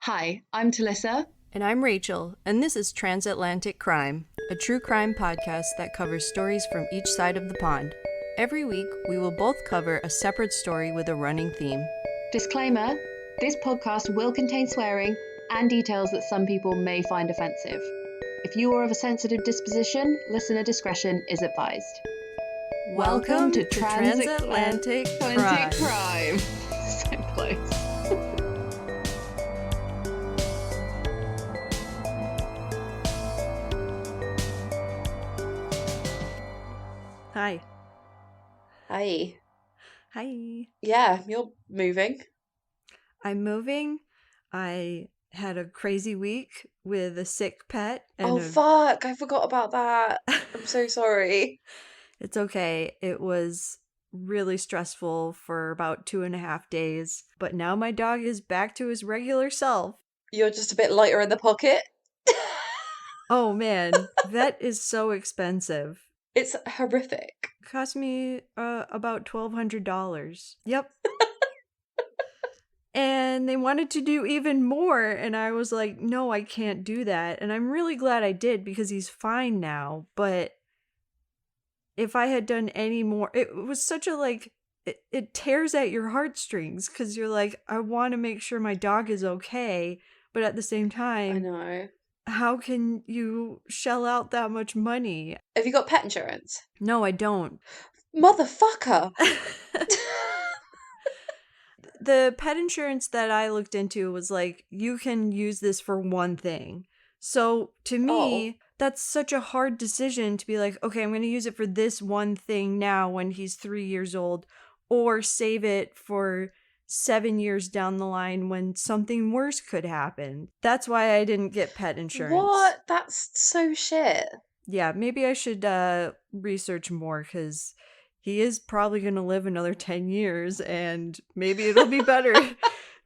Hi, I'm Talicza. And I'm Rachael, and this is Transatlantic Crime, a true crime podcast that covers stories from each side of the pond. Every week, we will both cover a separate story with a running theme. Disclaimer, this podcast will contain swearing and details that some people may find offensive. If you are of a sensitive disposition, listener discretion is advised. Welcome to Transatlantic Crime. So close. Hi. Hi. Hi. Yeah, you're moving. I'm moving. I had a crazy week with a sick pet. And fuck, I forgot about that. I'm so sorry. It's okay. It was really stressful for about 2.5 days, but now my dog is back to his regular self. You're just a bit lighter in the pocket. Oh man, vet is so expensive. It's horrific. It cost me about $1,200. Yep. And they wanted to do even more, and I was like, no, I can't do that. And I'm really glad I did because he's fine now, but if I had done any more, it was such a it tears at your heartstrings because you're like, I want to make sure my dog is okay, but at the same time, I know. how can you shell out that much money? Have you got pet insurance? No, I don't. Motherfucker! The pet insurance that I looked into was like, you can use this for one thing. So to me, that's such a hard decision to be like, okay, I'm going to use it for this one thing now when he's 3 years old, or save it for 7 years down the line when something worse could happen. That's why I didn't get pet insurance. What? That's so shit. Yeah, maybe I should research more because he is probably going to live another 10 years and maybe it'll be better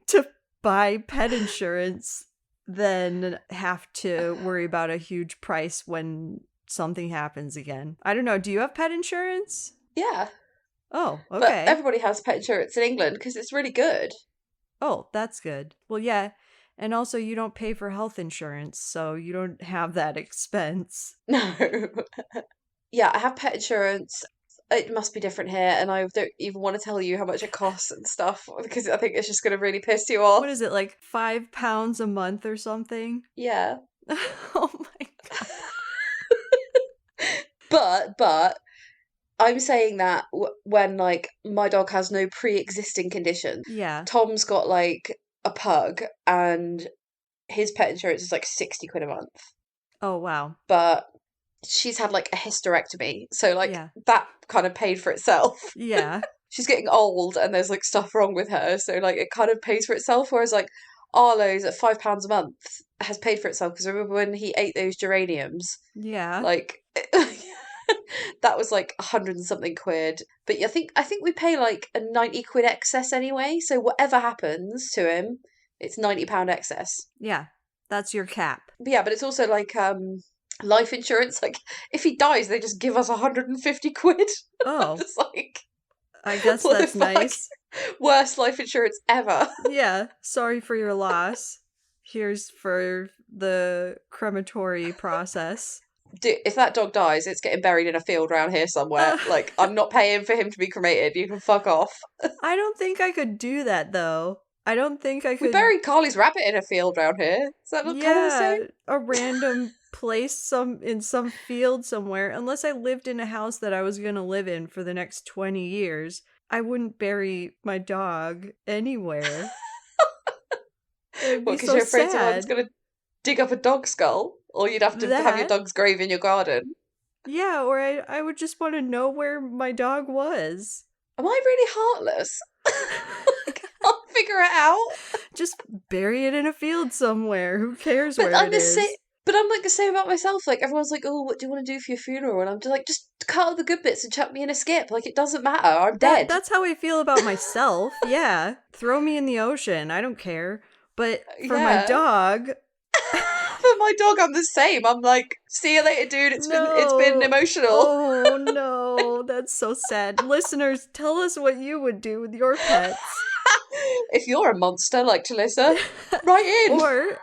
to buy pet insurance than have to worry about a huge price when something happens again. I don't know. Do you have pet insurance? Yeah. Oh, okay. But everybody has pet insurance in England because it's really good. Oh, that's good. Well, yeah. And also, you don't pay for health insurance, so you don't have that expense. No. Yeah, I have pet insurance. It must be different here, and I don't even want to tell you how much it costs and stuff because I think it's just going to really piss you off. What is it, like £5 a month or something? Yeah. Oh my god. But I'm saying that when like my dog has no pre-existing condition. Yeah. Tom's got like a pug, and his pet insurance is like 60 quid a month. Oh wow. But she's had like a hysterectomy, so like Yeah. that kind of paid for itself. Yeah. She's getting old and there's like stuff wrong with her, so like it kind of pays for itself, whereas like Arlo's at £5 a month has paid for itself because I remember when he ate those geraniums, Yeah. like that was like 100 and something quid. But I think we pay like a 90 quid excess anyway, so whatever happens to him, it's £90 excess. Yeah. That's your cap. But yeah, but it's also like life insurance, like if he dies they just give us 150 quid. Oh. It's like, I guess what that's the fuck? nice. Worst life insurance ever. Yeah. Sorry for your loss. Here's for the crematory process. Dude, if that dog dies, it's getting buried in a field around here somewhere. Like, I'm not paying for him to be cremated. You can fuck off. I don't think I could do that though. I don't think I could. We buried Carly's rabbit in a field around here. Is that not kind of the same? A random place in some field somewhere. Unless I lived in a house that I was going to live in for the next 20 years, I wouldn't bury my dog anywhere. It'd be Because so you're afraid sad. someone's going to dig up a dog skull? Or you'd have to have your dog's grave in your garden? Yeah, or I would just want to know where my dog was. Am I really heartless? I'll figure it out. Just bury it in a field somewhere. Who cares where it is? But I'm like the same about myself. Like, everyone's like, oh, what do you want to do for your funeral? And I'm just like, just cut out the good bits and chuck me in a skip. Like, it doesn't matter. I'm dead. That's how I feel about myself. Yeah. Throw me in the ocean. I don't care. But for my dog... For my dog, I'm the same. I'm like, see you later, dude. It's been emotional. Oh, no. That's so sad. Listeners, tell us what you would do with your pets. If you're a monster like Talicza, write in. Or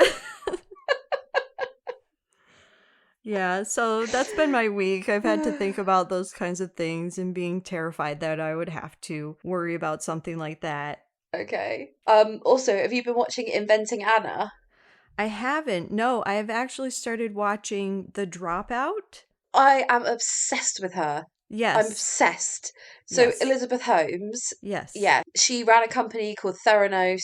yeah, so that's been my week. I've had to think about those kinds of things and being terrified that I would have to worry about something like that. Okay. Also, have you been watching Inventing Anna? I haven't. No, I have actually started watching The Dropout. I am obsessed with her. I'm Yes. obsessed. So Yes. Elizabeth Holmes, Yes. yeah, she ran a company called Theranos.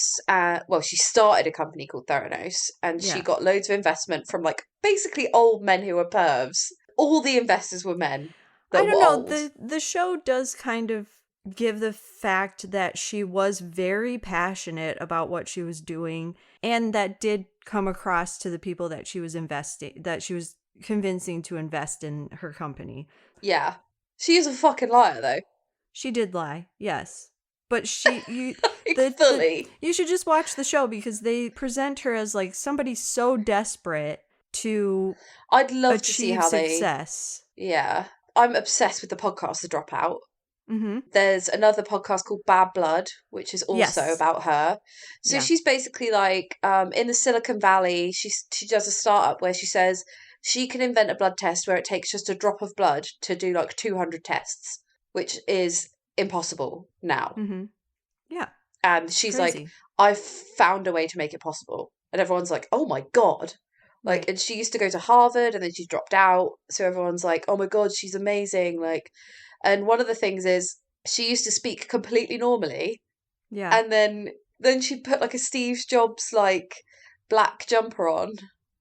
Well, she started a company called Theranos, and she Yeah. got loads of investment from like basically old men who were pervs. All the investors were men I that were don't know. old. The show does kind of give the fact that she was very passionate about what she was doing, and that did come across to the people that she was convincing to invest in her company. Yeah, she is a fucking liar though. She did lie, yes. But Like, fully. you should just watch the show because they present her as like somebody so desperate to I'd love to see achieve how they. success. Yeah, I'm obsessed with the podcast The Dropout. Mm-hmm. There's another podcast called Bad Blood, which is also Yes. about her. So Yeah. she's basically like in the Silicon Valley. She does a startup where she says she can invent a blood test where it takes just a drop of blood to do like 200 tests, which is impossible now. Mm-hmm. Yeah. And It's she's like, crazy. I've found a way to make it possible. And everyone's like, oh my God. Like, Right. and she used to go to Harvard and then she dropped out. So everyone's like, oh my God, she's amazing. Like, and one of the things is she used to speak completely normally. Yeah. And then she'd put like a Steve Jobs like black jumper on.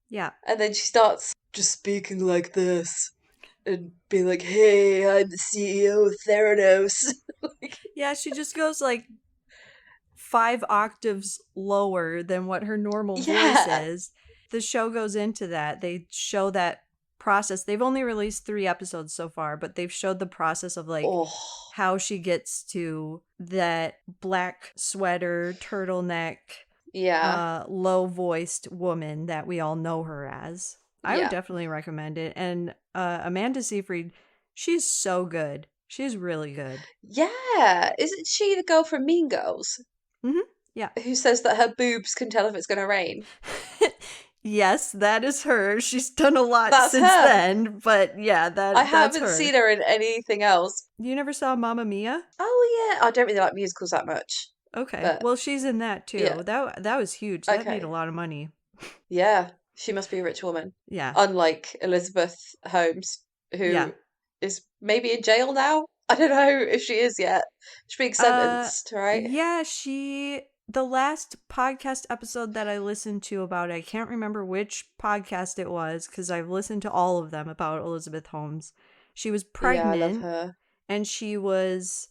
Yeah. And then she starts just speaking like this and being like, hey, I'm the CEO of Theranos. Yeah, she just goes like 5 octaves lower than what her normal voice Yeah. is. The show goes into that. They show that process. They've only released 3 episodes so far, but they've showed the process of like Oh, how she gets to that black sweater, turtleneck, yeah. low-voiced woman that we all know her as. I would Yeah. definitely recommend it. And Amanda Seyfried, she's so good. She's really good. Yeah. Isn't she the girl from Mean Girls Mm-hmm. Yeah. who says that her boobs can tell if it's going to rain? Yes, that is her. She's done a lot That's since her. then, but yeah, I that's haven't her. seen her in anything else. You never saw Mamma Mia? Oh, yeah. I don't really like musicals that much. Okay. But Well, she's in that yeah. too. That was huge. That made a Okay. lot of money. Yeah. She must be a rich woman. Yeah. Unlike Elizabeth Holmes, Yeah. who is maybe in jail now. I don't know if she is yet. She's being sentenced, right? Yeah, the last podcast episode that I listened to about it, I can't remember which podcast it was because I've listened to all of them about Elizabeth Holmes. She was Yeah, I love pregnant her. and she was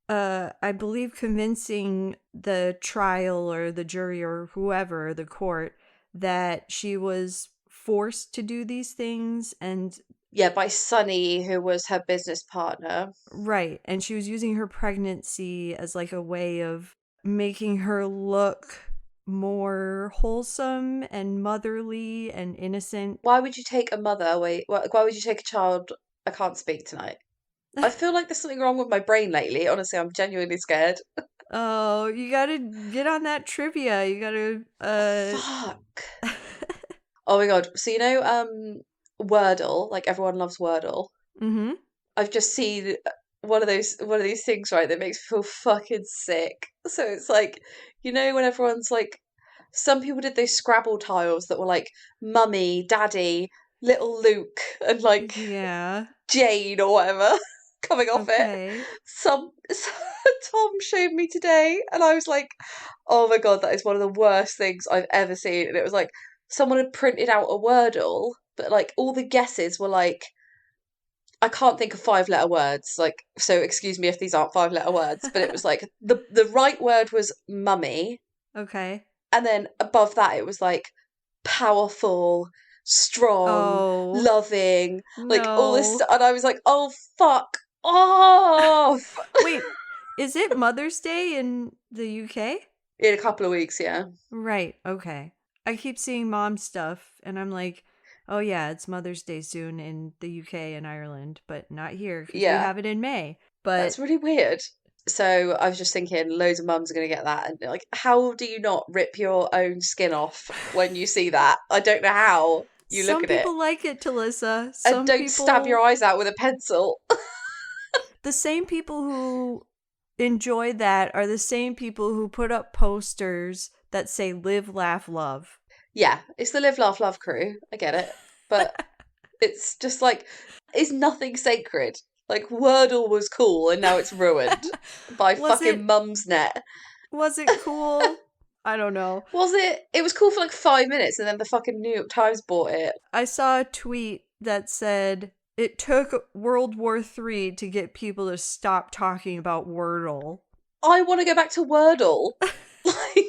I believe convincing the trial or the jury or whoever, the court, that she was forced to do these things and Yeah, by Sunny, who was her business partner. right, and she was using her pregnancy as like a way of making her look more wholesome and motherly and innocent. Why would you take a mother away? Why would you take a child? I can't speak tonight. I feel like there's something wrong with my brain lately. Honestly, I'm genuinely scared. Oh, you gotta get on that trivia. You gotta Fuck. Oh my God. So Wordle, like everyone loves Wordle. mm-hmm. I've just seen one of these things, right, that makes me feel fucking sick. So it's like, when everyone's like, some people did those Scrabble tiles that were like Mummy, Daddy, Little Luke, and like Yeah. Jane or whatever coming off it. Okay. Some Tom showed me today, and I was like, "Oh my God, that is one of the worst things I've ever seen." And it was like someone had printed out a Wordle, but like all the guesses were like, I can't think of 5-letter words. Like, so excuse me if these aren't 5-letter words, but it was like the right word was mummy, Okay. and then above that it was like powerful, strong, Oh, loving, like all this no. stuff. And I was like, oh fuck off. Wait, is it Mother's Day in the UK? In a couple of weeks, yeah. Right. Okay. I keep seeing mom stuff and I'm like, oh yeah, it's Mother's Day soon in the UK and Ireland, but not here because we Yeah. have it in May. But That's really weird. So I was just thinking, loads of mums are going to get that. And like, how do you not rip your own skin off when you see that? I don't know how you look Some at it. people like it, Talicza. And Some don't stab your people, eyes out with a pencil. the same people who enjoy that are the same people who put up posters that say live, laugh, love. Yeah, it's the Live, Laugh, Love crew. I get it. But it's just like, is nothing sacred? Like, Wordle was cool and now it's ruined by Was fucking it Mumsnet. was it cool? I don't know. Was it? It was cool for like 5 minutes and then the fucking New York Times bought it. I saw a tweet that said it took World War III to get people to stop talking about Wordle. I want to go back to Wordle. Like,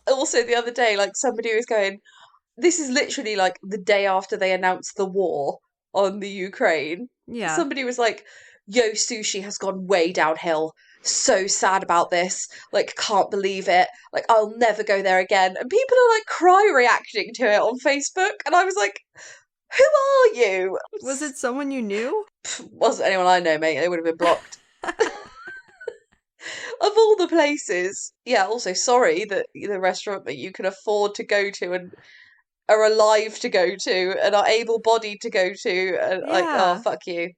also the other day, like somebody was going, this is literally like the day after they announced the war on the Ukraine. Yeah. Somebody was like, yo, sushi has gone way downhill. So sad about this. Like, can't believe it. Like, I'll never go there again. And people are like cry reacting to it on Facebook. And I was like, who are you? Was it someone you knew? Wasn't anyone I know, mate. They would have been blocked. Of all the places. Yeah, also sorry that the restaurant that you can afford to go to and are alive to go to and are able-bodied to go to, and like, oh, Yeah. fuck you.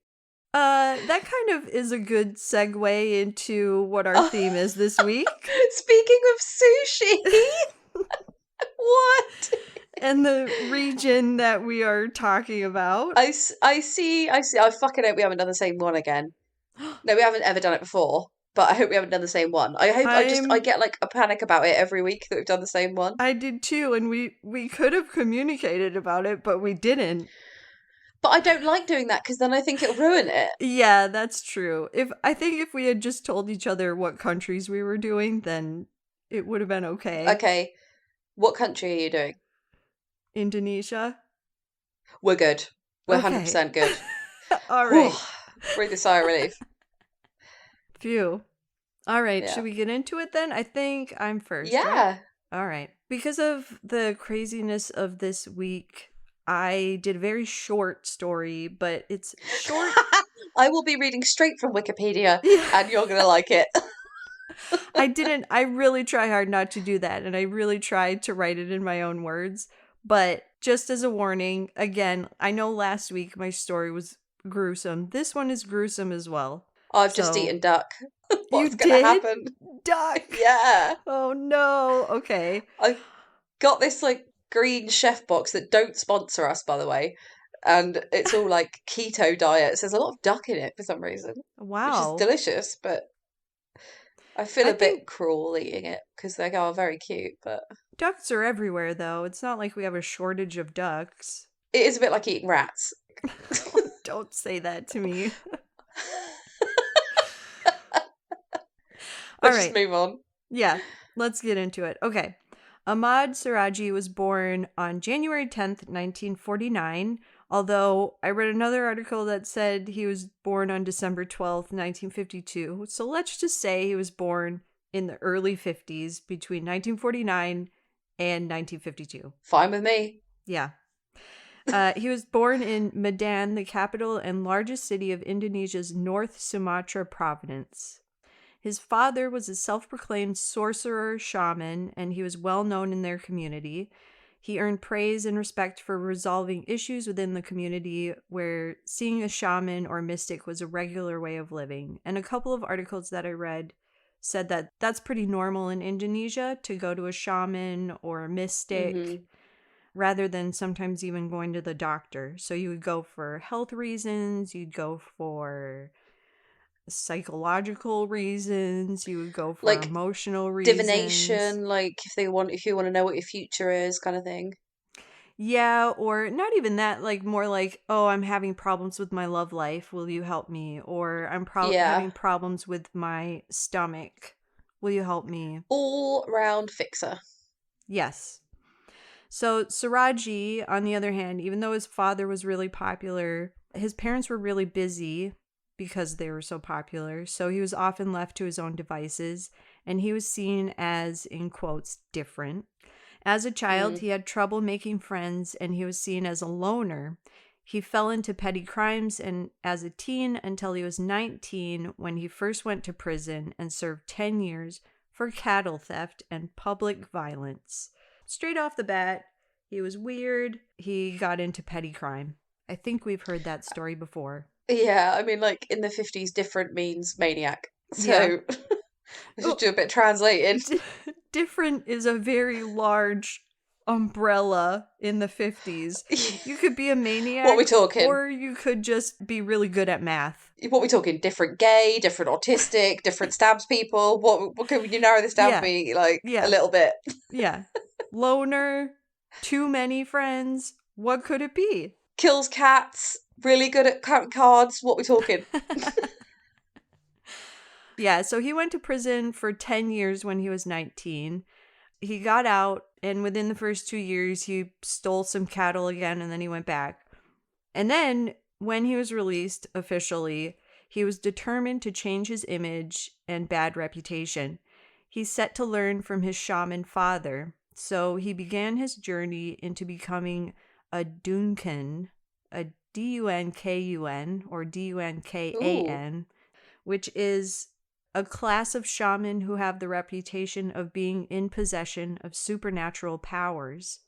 That kind of is a good segue into what our theme is this week. Speaking of sushi, what? And the region that we are talking about. I see. I fucking hope we haven't done the same one again. No, we haven't ever done it before, but I hope we haven't done the same one. I hope I get like a panic about it every week that we've done the same one. I did too, and we could have communicated about it, but we didn't. But I don't like doing that because then I think it'll ruin it. Yeah, that's true. I think if we had just told each other what countries we were doing, then it would have been okay. Okay, what country are you doing? Indonesia. We're good. We're Okay. 100% good. All right. Breathe a sigh of relief. Phew. All right, Yeah. should we get into it then? I think I'm first. Yeah. Right? All right. Because of the craziness of this week, I did a very short story, but it's short. I will be reading straight from Wikipedia, Yeah. and you're going to like it. I really try hard not to do that, and I really tried to write it in my own words. But just as a warning, again, I know last week my story was gruesome. This one is gruesome as well. I've just eaten duck. What's You going to did? happen? Duck! Yeah. Oh no. Okay. I got this like green chef box that don't sponsor us, by the way. And it's all like keto diets. There's a lot of duck in it for some reason, Wow. which is delicious, but I feel I a bit think- cruel eating it because they are very cute, but Ducks are everywhere, though. It's not like we have a shortage of ducks. it is a bit like eating rats. Don't say that to me. Let's All just right. move on. Yeah, let's get into it. Okay. Ahmad Sarajee was born on January 10th, 1949, although I read another article that said he was born on December 12th, 1952. So let's just say he was born in the early 50s between 1949 and 1952. Fine with me. Yeah. He was born in Medan, the capital and largest city of Indonesia's North Sumatra province. His father was a self-proclaimed sorcerer shaman, and he was well known in their community. He earned praise and respect for resolving issues within the community, where seeing a shaman or mystic was a regular way of living. And a couple of articles that I read said that that's pretty normal in Indonesia, to go to a shaman or a mystic, rather than sometimes even going to the doctor. So you would go for health reasons, you'd go for psychological reasons, you would go for Like emotional reasons. Divination, like if you want to know what your future is, kind of thing. Yeah, or not even that, like more like, oh, I'm having problems with my love life, will you help me? Or I'm having problems with my stomach, will you help me? All round fixer. Yes. So Sarajee, on the other hand, even though his father was really popular, his parents were really busy because they were so popular. So he was often left to his own devices, and he was seen as, in quotes, different. As a child, he had trouble making friends, and he was seen as a loner. He fell into petty crimes and as a teen until he was 19 when he first went to prison and served 10 years for cattle theft and public violence. Straight off the bat, he was weird. He got into petty crime. I think we've heard that story before. Yeah, I mean, like in the 50s, different means maniac. So Yeah. let's just do a bit of translating. Different is a very large umbrella in the 50s. You could be a maniac. What are we talking? Or you could just be really good at math. What are we talking? Different gay, different autistic, different stabs people? What can you narrow this down for me, like, a little bit? Yeah. Loner, too many friends. What could it be? Kills cats, really good at counting cards. What are we talking? Yeah, so he went to prison for 10 years when he was 19. He got out, and within the first 2 years, he stole some cattle again, and then he went back. And then, when he was released officially, he was determined to change his image and bad reputation. He's set to learn from his shaman father, so he began his journey into becoming a Duncan, a Dunkun, or Dunkan, which is a class of shaman who have the reputation of being in possession of supernatural powers.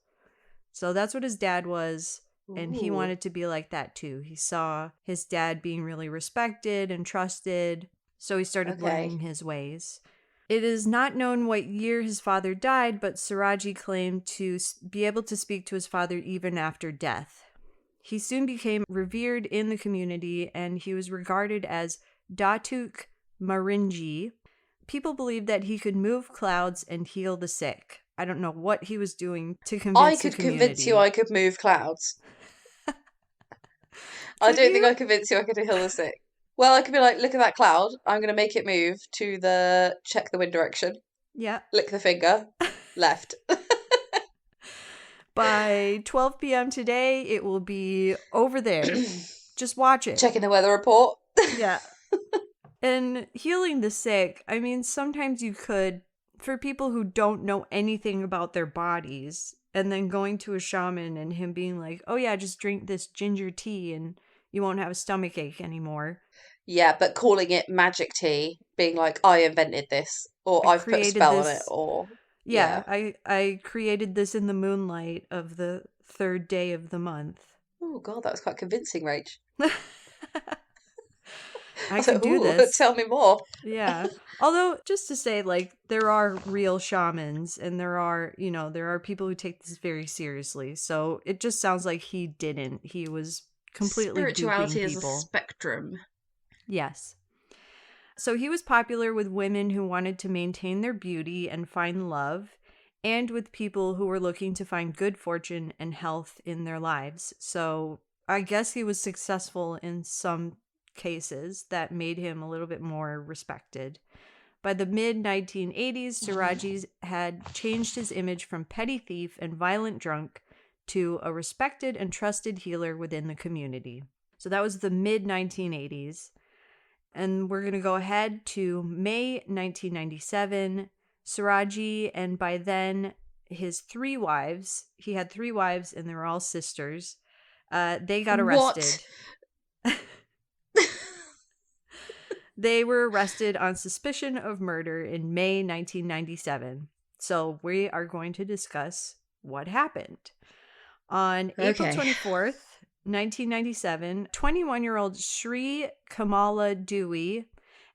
So that's what his dad was, and he wanted to be like that too. He saw his dad being really respected and trusted, so he started learning his ways. It is not known what year his father died, but Sarajee claimed to be able to speak to his father even after death. He soon became revered in the community, and he was regarded as Datuk Marinji. People believed that he could move clouds and heal the sick. I don't know what he was doing to convince the community. I could convince you I could move clouds. I don't think I convinced you I could heal the sick. Well, I could be like, look at that cloud. I'm going to make it move to the check the wind direction. Yeah. Lick the finger. Left. By 12 p.m. today, it will be over there. Just watch it. Checking the weather report. Yeah. And healing the sick, I mean, sometimes you could, for people who don't know anything about their bodies, and then going to a shaman and him being like, oh yeah, just drink this ginger tea and you won't have a stomach ache anymore. Yeah, but calling it magic tea, being like, I invented this, or I've put a spell on it, or... Yeah, I created this in the moonlight of the third day of the month. Oh god, that was quite convincing, Rach. I can do this. Tell me more. Yeah. Although, just to say, like, there are real shamans, and there are people who take this very seriously. So it just sounds like he didn't. He was completely spirituality duping is people. a spectrum. Yes. So he was popular with women who wanted to maintain their beauty and find love, and with people who were looking to find good fortune and health in their lives. So I guess he was successful in some cases that made him a little bit more respected. By the mid-1980s, Sarajee had changed his image from petty thief and violent drunk to a respected and trusted healer within the community. So that was the mid-1980s. And we're going to go ahead to May 1997. Sarajee, and by then his 3 wives, he had 3 wives and they were all sisters, they got arrested. They were arrested on suspicion of murder in May 1997. So we are going to discuss what happened. On April 24th, 1997, 21-year-old Sri Kamala Dewey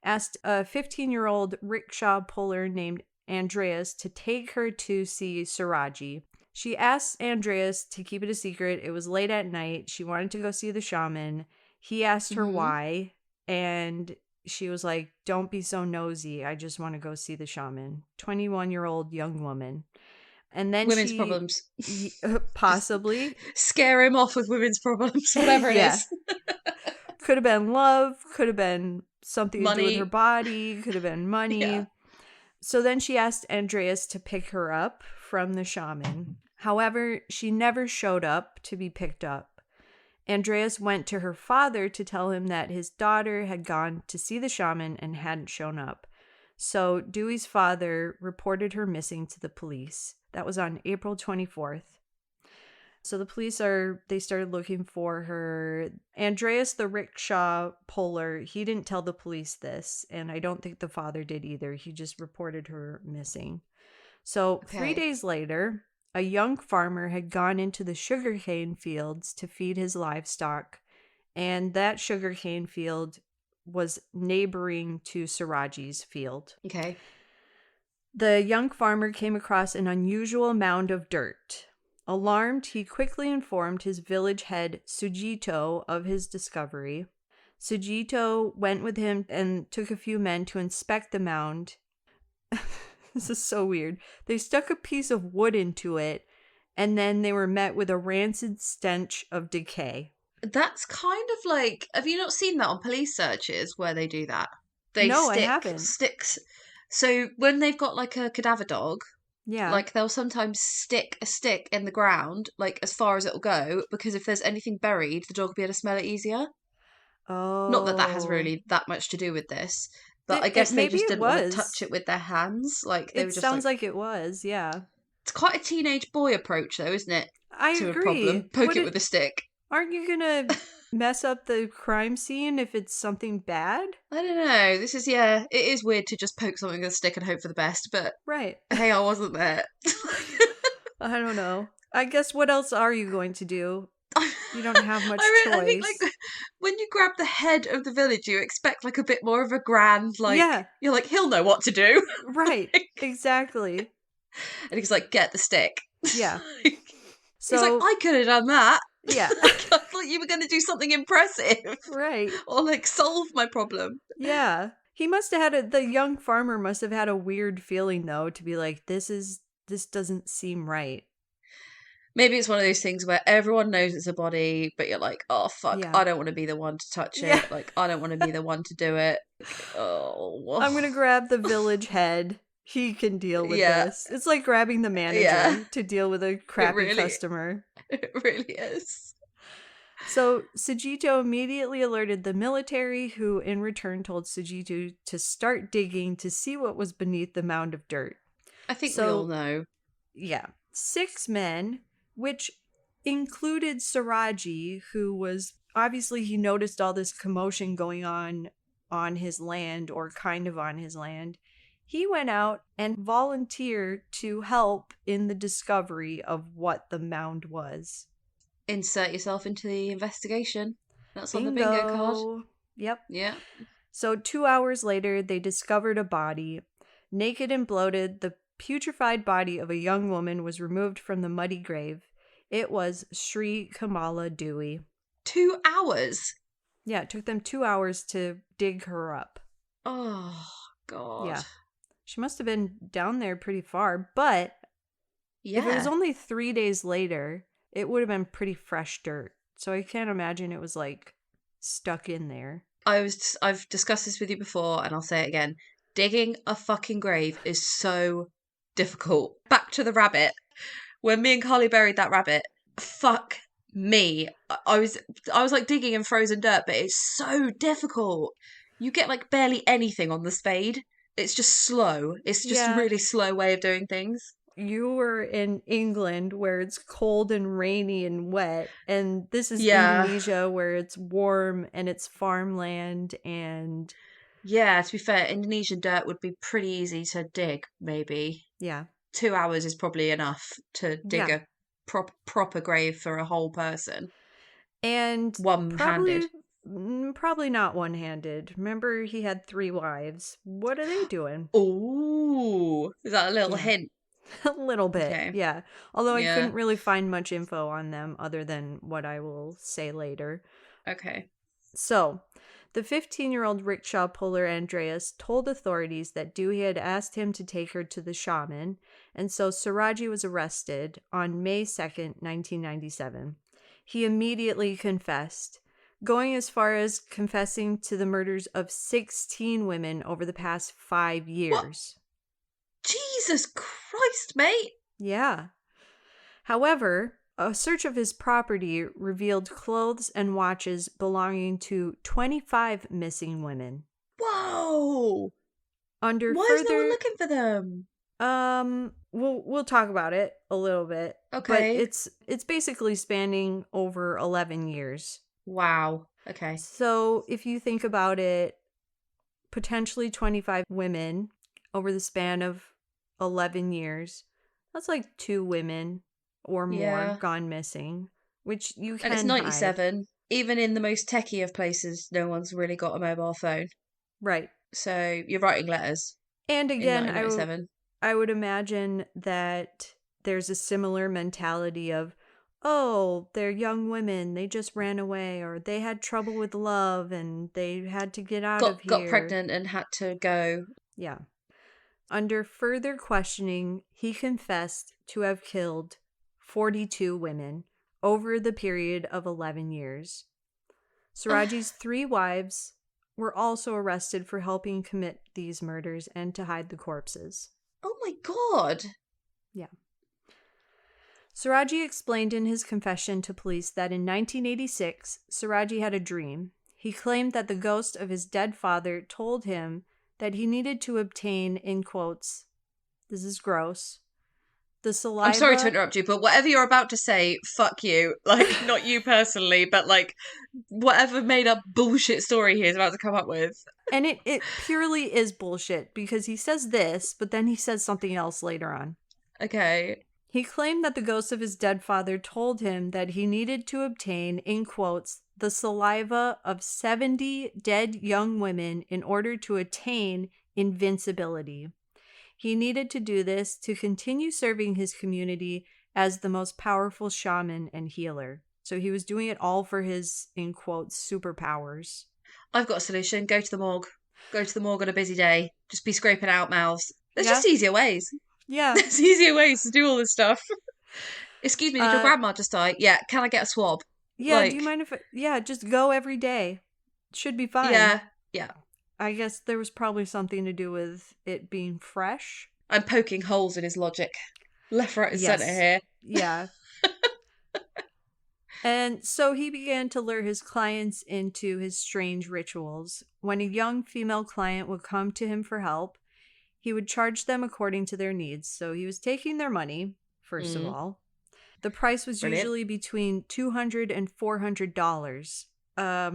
asked a 15-year-old rickshaw puller named Andreas to take her to see Sarajee. She asked Andreas to keep it a secret. It was late at night. She wanted to go see the shaman. He asked her why, and she was like, don't be so nosy. I just want to go see the shaman. 21-year-old young woman. And then women's problems. Possibly. Scare him off with women's problems, whatever it is. Could have been love, could have been something Money. to do with her body, could have been money. Yeah. So then she asked Andreas to pick her up from the shaman. However, she never showed up to be picked up. Andreas went to her father to tell him that his daughter had gone to see the shaman and hadn't shown up. So Dewey's father reported her missing to the police. That was on April 24th. So the police they started looking for her. Andreas, the rickshaw puller, he didn't tell the police this, and I don't think the father did either. He just reported her missing. So 3 Okay. days later, a young farmer had gone into the sugarcane fields to feed his livestock, and that sugarcane field was neighboring to Sarajee's field. Okay. The young farmer came across an unusual mound of dirt. Alarmed, he quickly informed his village head, Sujito, of his discovery. Sujito went with him and took a few men to inspect the mound. This is so weird. They stuck a piece of wood into it, and then they were met with a rancid stench of decay. That's kind of like, have you not seen that on police searches where they do that? They No, I stick haven't. sticks. So when they've got like a cadaver dog, Yeah. like they'll sometimes stick a stick in the ground, like as far as it'll go, because if there's anything buried, the dog will be able to smell it easier. Not that that has Oh. really that much to do with this, but I It guess they maybe just it didn't want to was. touch it with their hands. Like they were It just sounds like, like it was, yeah. it's quite a teenage boy approach, though, isn't it? I To a agree. problem, poke it with a stick. Aren't you gonna mess up the crime scene if it's something bad? I don't know. This is, yeah, it is weird to just poke something with a stick and hope for the best, but Right. hey, I wasn't there. I don't know. I guess what else are you going to do? You don't have much I think choice. like when you grab the head of the village, you expect like a bit more of a grand, like Yeah. you're like, he'll know what to do. Right. Exactly. And he's like, get the stick. Yeah. He's like, So I could have done that. yeah. I thought you were going to do something impressive Right. or like solve my problem. Yeah. He must have had the young farmer must have had a weird feeling though to be like, this doesn't seem right. Maybe it's one of those things where everyone knows it's a body, but you're like, oh fuck, Yeah. I don't want to be the one to touch Yeah. it. Like, I don't want to be the one to do it. Oh, I'm gonna grab the village head. He can deal with Yeah. this. It's like grabbing the manager Yeah. to deal with a crappy really- customer. It really is. So Sujito immediately alerted the military, who in return told Sujito to start digging to see what was beneath the mound of dirt. I think we So- all know. Yeah. 6 men, which included Sarajee, who was obviously he noticed all this commotion going on his land, or kind of on his land. He went out and volunteered to help in the discovery of what the mound was. Insert yourself into the investigation. That's on the bingo card. Yep. Yeah. So 2 hours later, they discovered a body. Naked and bloated, the putrefied body of a young woman was removed from the muddy grave. It was Sri Kamala Dewey. 2 hours? Yeah, it took them 2 hours to dig her up. Oh, God. Yeah. She must have been down there pretty far, but if it was only 3 days later, it would have been pretty fresh dirt. So I can't imagine it was like stuck in there. I've discussed this with you before, and I'll say it again. Digging a fucking grave is so difficult. Back to the rabbit. When me and Carly buried that rabbit, fuck me. I was like digging in frozen dirt, but it's so difficult. You get like barely anything on the spade. It's just slow. It's just a really slow way of doing things. You were in England where it's cold and rainy and wet, and this is Indonesia where it's warm and it's farmland and... Yeah, to be fair, Indonesian dirt would be pretty easy to dig, maybe. Yeah. 2 hours is probably enough to dig a proper grave for a whole person. And one-handed. Probably not one-handed. Remember, he had 3 wives. What are they doing? Ooh, is that a little hint? A little bit, Okay. yeah. Although I couldn't really find much info on them other than what I will say later. Okay. So, the 15-year-old rickshaw puller Andreas told authorities that Dewey had asked him to take her to the shaman, and so Sarajee was arrested on May 2nd, 1997. He immediately confessed, going as far as confessing to the murders of 16 women over the past 5 years. What? Jesus Christ, mate! Yeah. However, a search of his property revealed clothes and watches belonging to 25 missing women. Whoa! Why is no one looking for them? We'll talk about it a little bit. But Okay. it's basically spanning over 11 years. Wow. Okay. So if you think about it, potentially 25 women over the span of 11 years, that's like 2 women or more Yeah. gone missing, which you And it's can hide. 97. Even in the most techie of places, no one's really got a mobile phone. Right. So you're writing letters And in again, 1997. I would imagine that there's a similar mentality of, oh, they're young women, they just ran away, or they had trouble with love and they had to get out of Got here. pregnant and had to go. Yeah. Under further questioning, he confessed to have killed 42 women over the period of 11 years. Sarajee's 3 wives were also arrested for helping commit these murders and to hide the corpses. Oh my God. Yeah. Sarajee explained in his confession to police that in 1986, Sarajee had a dream. He claimed that the ghost of his dead father told him that he needed to obtain, in quotes, this is gross, the I'm sorry to saliva. interrupt you, but whatever you're about to say, fuck you. Like, not you personally, but like, whatever made up bullshit story he is about to come up with. And it purely is bullshit because he says this, but then he says something else later on. Okay. He claimed that the ghost of his dead father told him that he needed to obtain, in quotes, the saliva of 70 dead young women in order to attain invincibility. He needed to do this to continue serving his community as the most powerful shaman and healer. So he was doing it all for his, in quotes, superpowers. I've got a solution. Go to the morgue. Go to the morgue on a busy day. Just be scraping out mouths. There's Yeah. just easier ways. Yeah. There's easier ways to do all this stuff. Excuse me, did your grandma just die? Yeah, can I get a swab? Yeah, do you Like, mind if just go every day. Should be fine. yeah, yeah. I guess there was probably something to do with it being fresh. I'm poking holes in his logic. Left, right, and centre Yes. here. Yeah. And so he began to lure his clients into his strange rituals. When a young female client would come to him for help, he would charge them according to their needs. So he was taking their money, first of all. The price was Brilliant. usually between $200 and $400.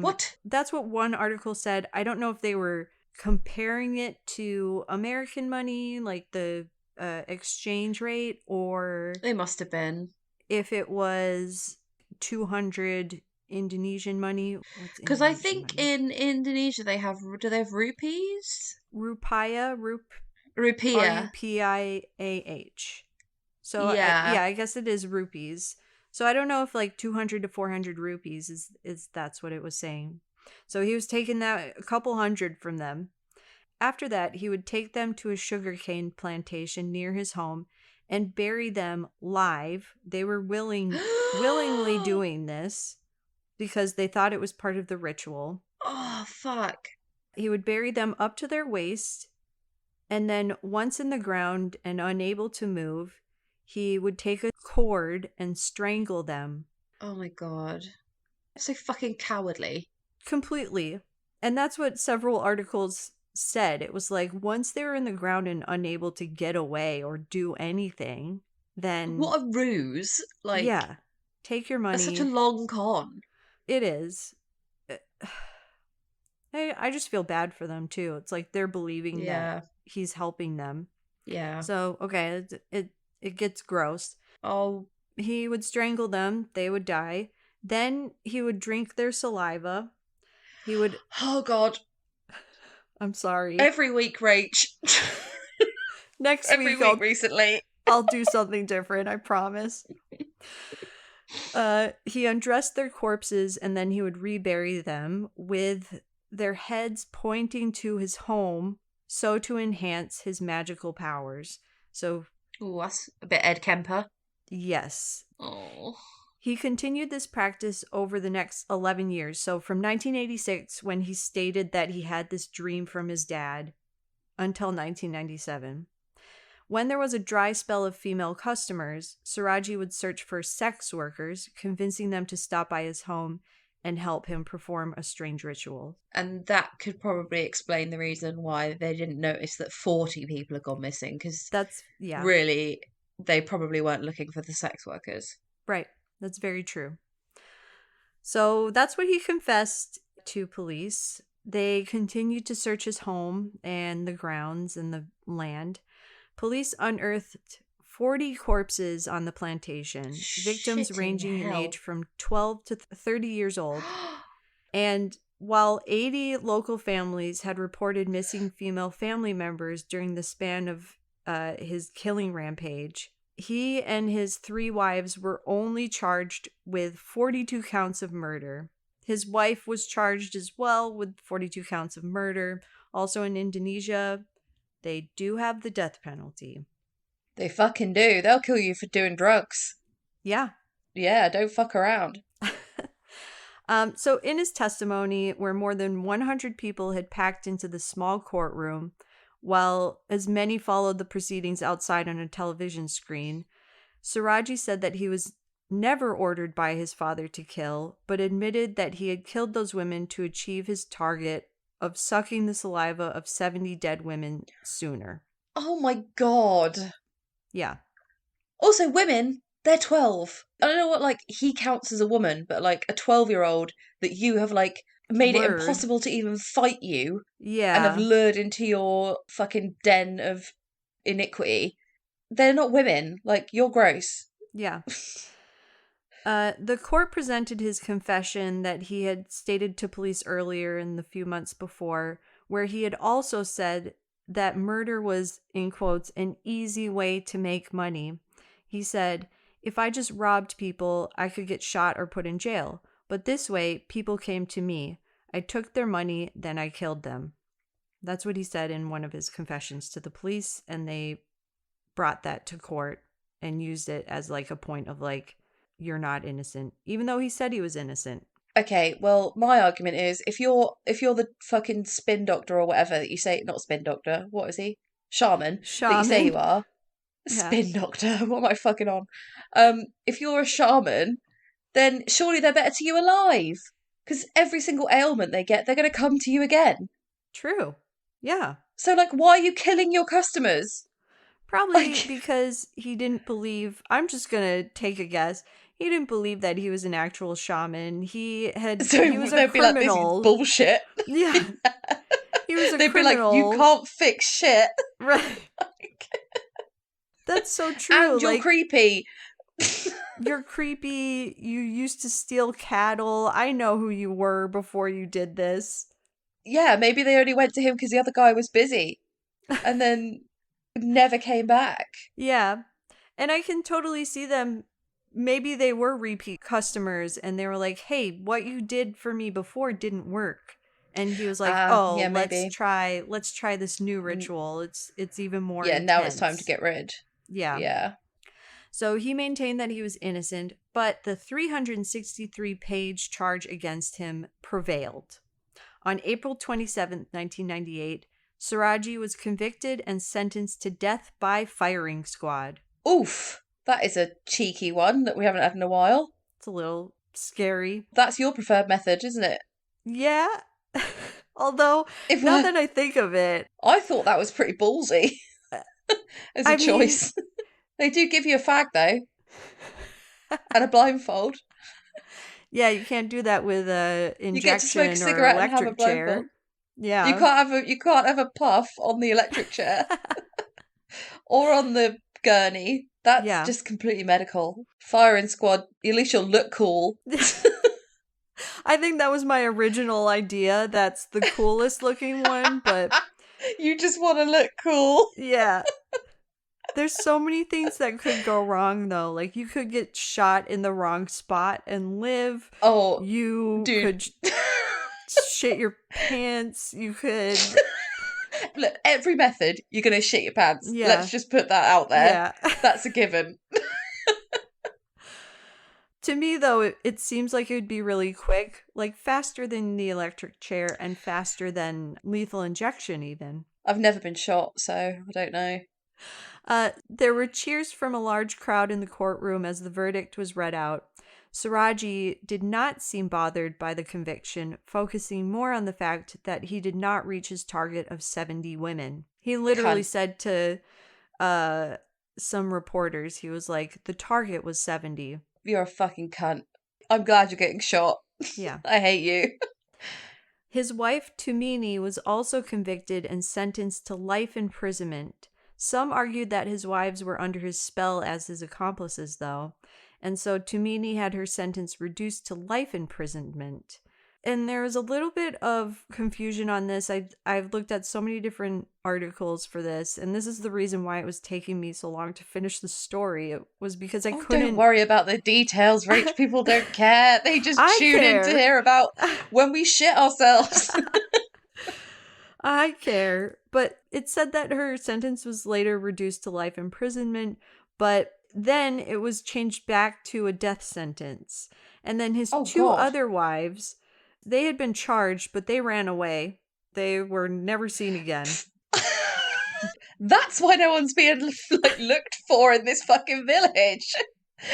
What? That's what one article said. I don't know if they were comparing it to American money, like the exchange rate, or They must have been. if it was 200 Indonesian money. What's Because I Indonesian think money? in Indonesia do they have rupees? Rupiah, Rupiah. Rupiah. So Yeah. I guess it is rupees. So I don't know if like 200 to 400 rupees is that's what it was saying. So he was taking that a couple hundred from them. After that, he would take them to a sugarcane plantation near his home and bury them live. They were willingly doing this because they thought it was part of the ritual. Oh, fuck. He would bury them up to their waist, and then once in the ground and unable to move, he would take a cord and strangle them. Oh my God. So fucking cowardly. Completely. And that's what several articles said. It was like once they were in the ground and unable to get away or do anything, then What a ruse. Like, yeah, take your that's money. such a long con. It is. I just feel bad for them too. It's like they're believing Yeah. that he's helping them. Yeah. So okay, it gets gross. Oh, He would strangle them. They would die. Then he would drink their saliva. He would. oh God. I'm sorry. Every week, Rach. Next Every week, week recently. I'll do something different. I promise. He undressed their corpses and then he would rebury them with their heads pointing to his home, so to enhance his magical powers. So, Oh, that's a bit Ed Kemper. yes. Oh. He continued this practice over the next 11 years. So from 1986, when he stated that he had this dream from his dad, until 1997. When there was a dry spell of female customers, Sarajee would search for sex workers, convincing them to stop by his home and help him perform a strange ritual. And that could probably explain the reason why they didn't notice that 40 people had gone missing. Because That's, yeah. really, they probably weren't looking for the sex workers. Right. That's very true. So that's what he confessed to police. They continued to search his home and the grounds and the land. Police unearthed 40 corpses on the plantation, victims Shitting ranging in hell. age from 12 to 30 years old. And while 80 local families had reported missing female family members during the span of his killing rampage, he and his 3 wives were only charged with 42 counts of murder. His wife was charged as well with 42 counts of murder. Also in Indonesia, they do have the death penalty. They fucking do. They'll kill you for doing drugs. Yeah. Yeah, don't fuck around. So in his testimony, where more than 100 people had packed into the small courtroom, while as many followed the proceedings outside on a television screen, Sarajee said that he was never ordered by his father to kill, but admitted that he had killed those women to achieve his target of sucking the saliva of 70 dead women sooner. Oh my God. Yeah. Also, women, they're 12. I don't know what, like, he counts as a woman, but, like, a 12-year-old that you have, like, made it Lured. impossible to even fight you Yeah. and have lured into your fucking den of iniquity. They're not women. Like, you're gross. Yeah. The court presented his confession that he had stated to police earlier in the few months before, where he had also said that murder was, in quotes, an easy way to make money. He said, "If I just robbed people, I could get shot or put in jail. But this way, people came to me. I took their money, then I killed them." That's what he said in one of his confessions to the police, and they brought that to court and used it as like a point of like, you're not innocent, even though he said he was innocent. Okay, well, my argument is if you're the fucking spin doctor or whatever that you say, not spin doctor, what is he? Shaman. That you say you are. Yeah. Spin doctor, what am I fucking on? If you're a shaman, then surely they're better to you alive. Because every single ailment they get, they're going to come to you again. True. Yeah. So, like, why are you killing your customers? Probably Like- because he didn't believe, I'm just going to take a guess, he didn't believe that he was an actual shaman. He So was a they'd be like, this is criminal. bullshit. Yeah. He was a They'd criminal. be like, you can't fix shit. Right. That's so true. And you're like, creepy. You're creepy. You used to steal cattle. I know who you were before you did this. Yeah, maybe they only went to him because the other guy was busy. And then never came back. Yeah. And I can totally see them. Maybe they were repeat customers and they were like, "Hey, what you did for me before didn't work." And he was like, "Oh, yeah, maybe. let's try this new ritual. It's even more Yeah, intense." now it's time to get rid. Yeah. Yeah. So he maintained that he was innocent, but the 363-page charge against him prevailed. On April 27, 1998, Sarajee was convicted and sentenced to death by firing squad. Oof. That is a cheeky one that we haven't had in a while. It's a little scary. That's your preferred method, isn't it? Yeah. Although, now that I think of it, I thought that was pretty ballsy as a choice. They do give you a fag, though. And a blindfold. Yeah, you can't do that with a injection You get to smoke a or cigarette and have a electric blindfold. chair. Yeah. You can't have a puff on the electric chair. Or on the gurney. That's just completely medical. Firing squad, at least you'll look cool. I think that was my original idea. That's the coolest looking one, but... You just want to look cool. Yeah. There's so many things that could go wrong, though. Like, you could get shot in the wrong spot and live. Oh, you could shit your pants. You could... Look, every method, you're going to shit your pants. Yeah. Let's just put that out there. Yeah. That's a given. To me, though, it seems like it would be really quick. Like, faster than the electric chair and faster than lethal injection, even. I've never been shot, so I don't know. There were cheers from a large crowd in the courtroom as the verdict was read out. Sarajee did not seem bothered by the conviction, focusing more on the fact that he did not reach his target of 70 women. He literally said to some reporters. He was like, the target was 70. You're a fucking cunt. I'm glad you're getting shot. Yeah. I hate you. His wife, Tumini, was also convicted and sentenced to life imprisonment. Some argued that his wives were under his spell as his accomplices, though, and so Tumini had her sentence reduced to life imprisonment. And there was a little bit of confusion on this. I've looked at so many different articles for this, and this is the reason why it was taking me so long to finish the story. It was because I couldn't... Don't worry about the details, Rach. People don't care. They just I tune in to care. hear about when we shit ourselves. I care. But it said that her sentence was later reduced to life imprisonment, but then it was changed back to a death sentence. And then his two God. other wives, they had been charged, but they ran away. They were never seen again. That's why no one's being looked for in this fucking village.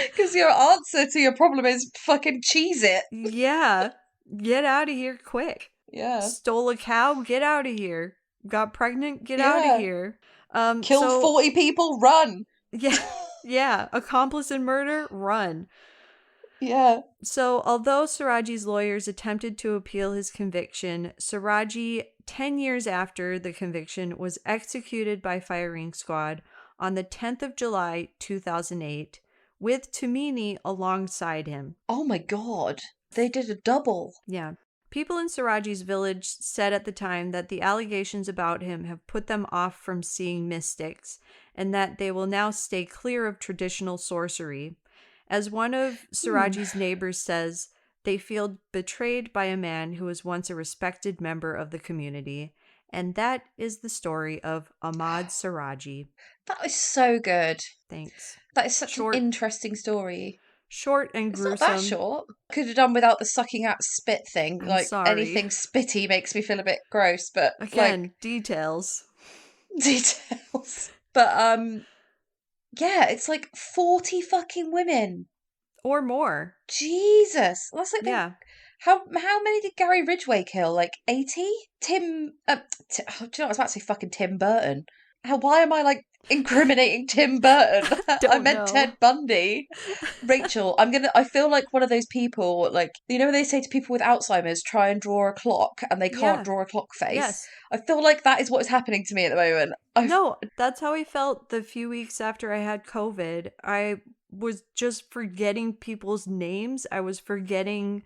Because your answer to your problem is fucking cheese it. Yeah. Get out of here quick. Yeah. Stole a cow, get out of here. Got pregnant, get out of here. Killed 40 people, run. Yeah. Yeah. Accomplice in murder, run. Yeah. So, although Sarajee's lawyers attempted to appeal his conviction, Sarajee, 10 years after the conviction, was executed by firing squad on the 10th of July, 2008, with Tumini alongside him. Oh my God. They did a double. Yeah. People in Sarajee's village said at the time that the allegations about him have put them off from seeing mystics, and that they will now stay clear of traditional sorcery. As one of Sarajee's neighbors says, they feel betrayed by a man who was once a respected member of the community. And that is the story of Ahmad Sarajee. That was so good. Thanks. That is such an interesting story. Short and gruesome. It's not that short. Could have done without the sucking out spit thing. I'm sorry. Anything spitty makes me feel a bit gross, but again, details. Details. But yeah, it's 40 fucking women. Or more. Jesus. That's yeah. How many did Gary Ridgway kill? 80? Do you know what I was about to say? Fucking Tim Burton. Why am I incriminating Tim Burton? I meant Ted Bundy. Rachel, I feel like one of those people, when they say to people with Alzheimer's, try and draw a clock and they can't draw a clock face. Yes. I feel like that is what is happening to me at the moment. No, that's how I felt the few weeks after I had COVID. I was just forgetting people's names. I was forgetting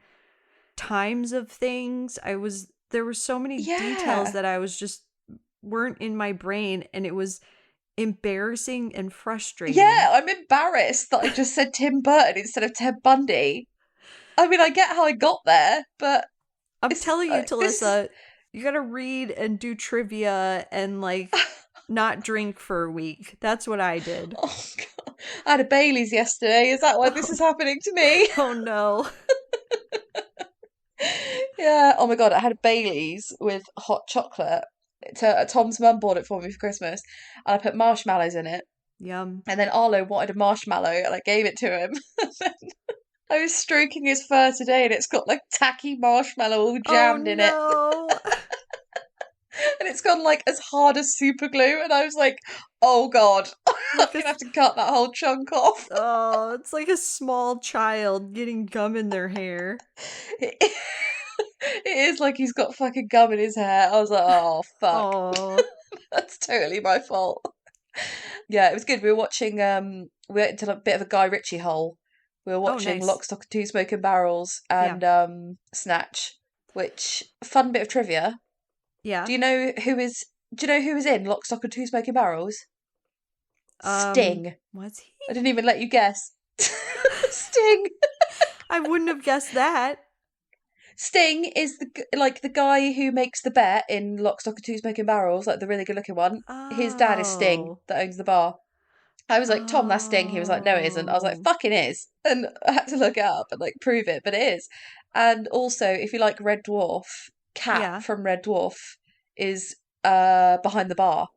times of things. There were so many details that I was just weren't in my brain, and it was embarrassing and frustrating. Yeah, I'm embarrassed that I just said Tim Burton instead of Ted Bundy. I mean, I get how I got there, but I'm telling you, Talicza, you gotta read and do trivia and not drink for a week. That's what I did. Oh God. I had a Baileys yesterday. Is that why this is happening to me? Oh no. Yeah. Oh my God, I had a Baileys with hot chocolate. Tom's mum bought it for me for Christmas, and I put marshmallows in it. Yum. And then Arlo wanted a marshmallow, and I gave it to him. I was stroking his fur today, and it's got tacky marshmallow all jammed in it. And it's gone as hard as super glue, and I was like, oh God, I'm gonna have to cut that whole chunk off. Oh, it's like a small child getting gum in their hair. It is like he's got fucking gum in his hair. I was like, oh fuck. Oh. That's totally my fault. Yeah, it was good. We were watching we went into a bit of a Guy Ritchie hole. We were watching nice. Lock, Stock and Two Smoking Barrels and Snatch, which fun bit of trivia. Yeah. Do you know who was in Lock, Stock and Two Smoking Barrels? Sting. Was he? I didn't even let you guess. Sting. I wouldn't have guessed that. Sting is the guy who makes the bet in Lock, Stock and Two Smoking Barrels, the really good looking one. Oh. His dad is Sting, that owns the bar. I was like, Tom, that's Sting. He was like, no, it isn't. I was like, fucking is. And I had to look it up and prove it, but it is. And also, if you like Red Dwarf, Cat from Red Dwarf is behind the bar.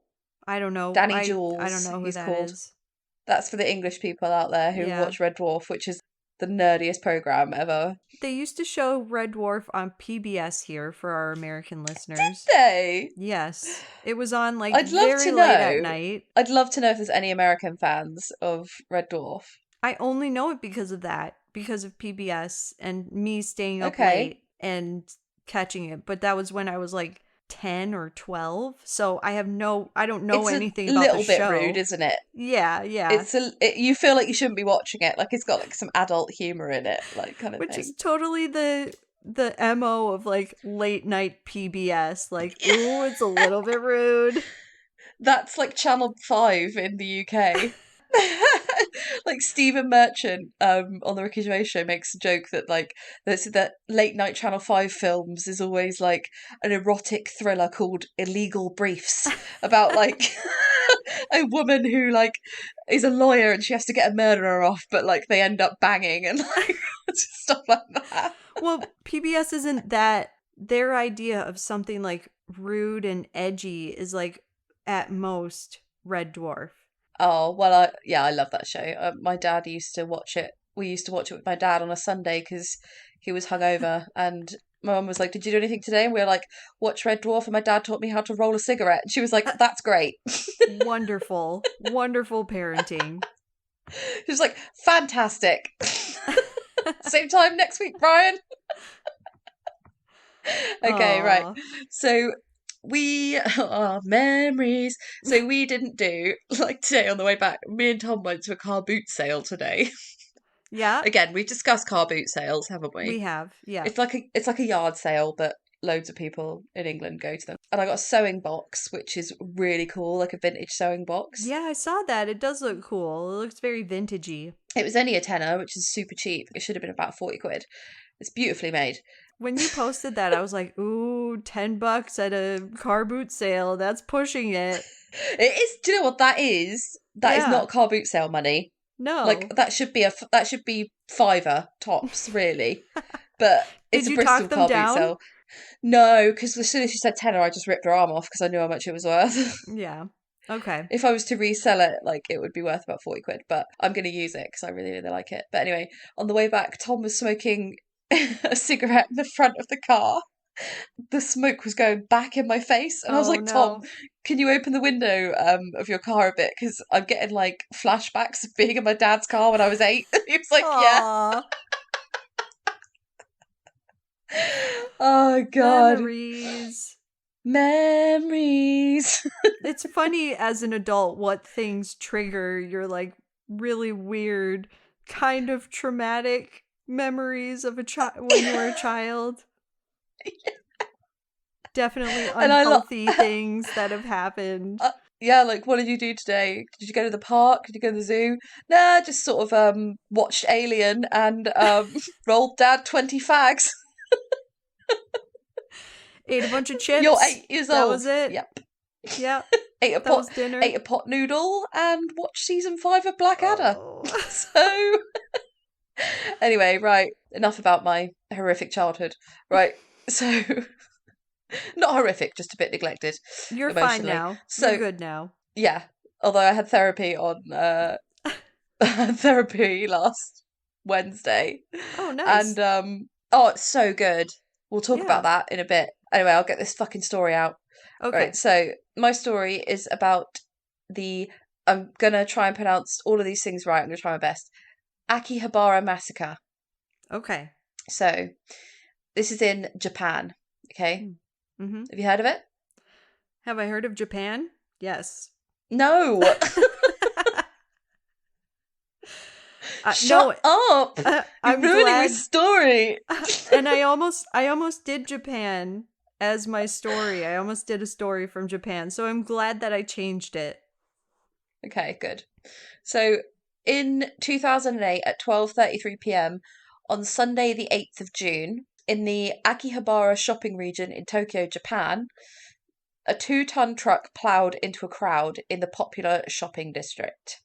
I don't know. Danny Jules. I don't know who he's that called. is. That's for the English people out there who watch Red Dwarf, which is the nerdiest program ever. They used to show Red Dwarf on PBS here for our American listeners. They. Yes. It was on like I'd love very to late at know. night. I'd love to know if there's any American fans of Red Dwarf. I only know it because of that, because of PBS and me staying up Okay. late and catching it. But that was when I was like 10 or 12. So I don't know It's anything a about little the bit show. rude, isn't it? Yeah. You feel like you shouldn't be watching it. Like it's got like some adult humor in it, like kind of Which thing. is totally the MO of like late night PBS. Like, ooh, it's a little bit rude. That's like Channel 5 in the UK. Like Stephen Merchant on the Ricky Gervais show makes a joke that like that late night Channel 5 films is always like an erotic thriller called Illegal Briefs about like a woman who like is a lawyer and she has to get a murderer off, but like they end up banging and like stuff like that. Well, PBS isn't that. Their idea of something like rude and edgy is like at most Red Dwarf. Oh, well, I love that show. My dad used to watch it. We used to watch it with my dad on a Sunday because he was hungover. And my mum was like, "Did you do anything today?" And we were like, "Watch Red Dwarf." And my dad taught me how to roll a cigarette. And she was like, "That's great." Wonderful, wonderful parenting. She was like, "Fantastic." Same time next week, Brian. Okay, right. Aw. So memories. So we didn't do like today on the way back. Me and Tom went to a car boot sale today. Yeah, Again, we've discussed car boot sales, haven't we? we have. Yeah. It's like a yard sale, but loads of people in England go to them. And I got a sewing box, which is really cool, like a vintage sewing box. Yeah, I saw that. It does look cool. It looks very vintagey. It was only a tenner, which is super cheap. It should have been about 40 quid. It's beautifully made. When you posted that, I was like, ooh, $10 at a car boot sale. That's pushing it. It is. Do you know what that is? That is Yeah. not car boot sale money. No. Like that should be fiver tops, really. But Did it's a you Bristol talk them car down? boot sale. No, because as soon as she said tenner, I just ripped her arm off because I knew how much it was worth. Yeah. Okay. If I was to resell it, like it would be worth about 40 quid. But I'm going to use it because I really, really like it. But anyway, on the way back, Tom was smoking a cigarette in the front of the car. The smoke was going back in my face, and I was Oh, like, no. "Tom, can you open the window of your car a bit? Because I'm getting like flashbacks of being in my dad's car when I was 8." He was like, "Yeah." Aw, Oh God, memories. memories. It's funny as an adult what things trigger your like really weird, kind of traumatic memories of when you were a child. Definitely And I unhealthy things that have happened. Yeah, like what did you do today? Did you go to the park? Did you go to the zoo? Nah, just sort of watched Alien and rolled dad 20 fags. Ate a bunch of chips. You're 8 years old. That was it. Yep. Yep. Ate a That was dinner. ate a pot noodle and watched season 5 of Blackadder. Oh. So anyway, right, enough about my horrific childhood. Right. So not horrific, just a bit neglected. You're fine emotionally. now. So You're good now. yeah, although I had therapy on therapy last Wednesday. Oh, nice. And oh, it's so good. We'll talk Yeah. about that in a bit. Anyway, I'll get this fucking story out. Okay. Right, so my story is about I'm gonna try and pronounce all of these things right. I'm gonna try my best. Akihabara Massacre. Okay. So this is in Japan. Okay, Mm-hmm. have you heard of it? Have I heard of Japan? Yes. No. No, Shut up! I'm You're ruining glad. my story. And I almost did Japan as my story. I almost did a story from Japan, so I'm glad that I changed it. Okay, good. So in 2008 at 12:33 p.m. on Sunday the 8th of June in the Akihabara shopping region in Tokyo, Japan, a 2-ton truck ploughed into a crowd in the popular shopping district.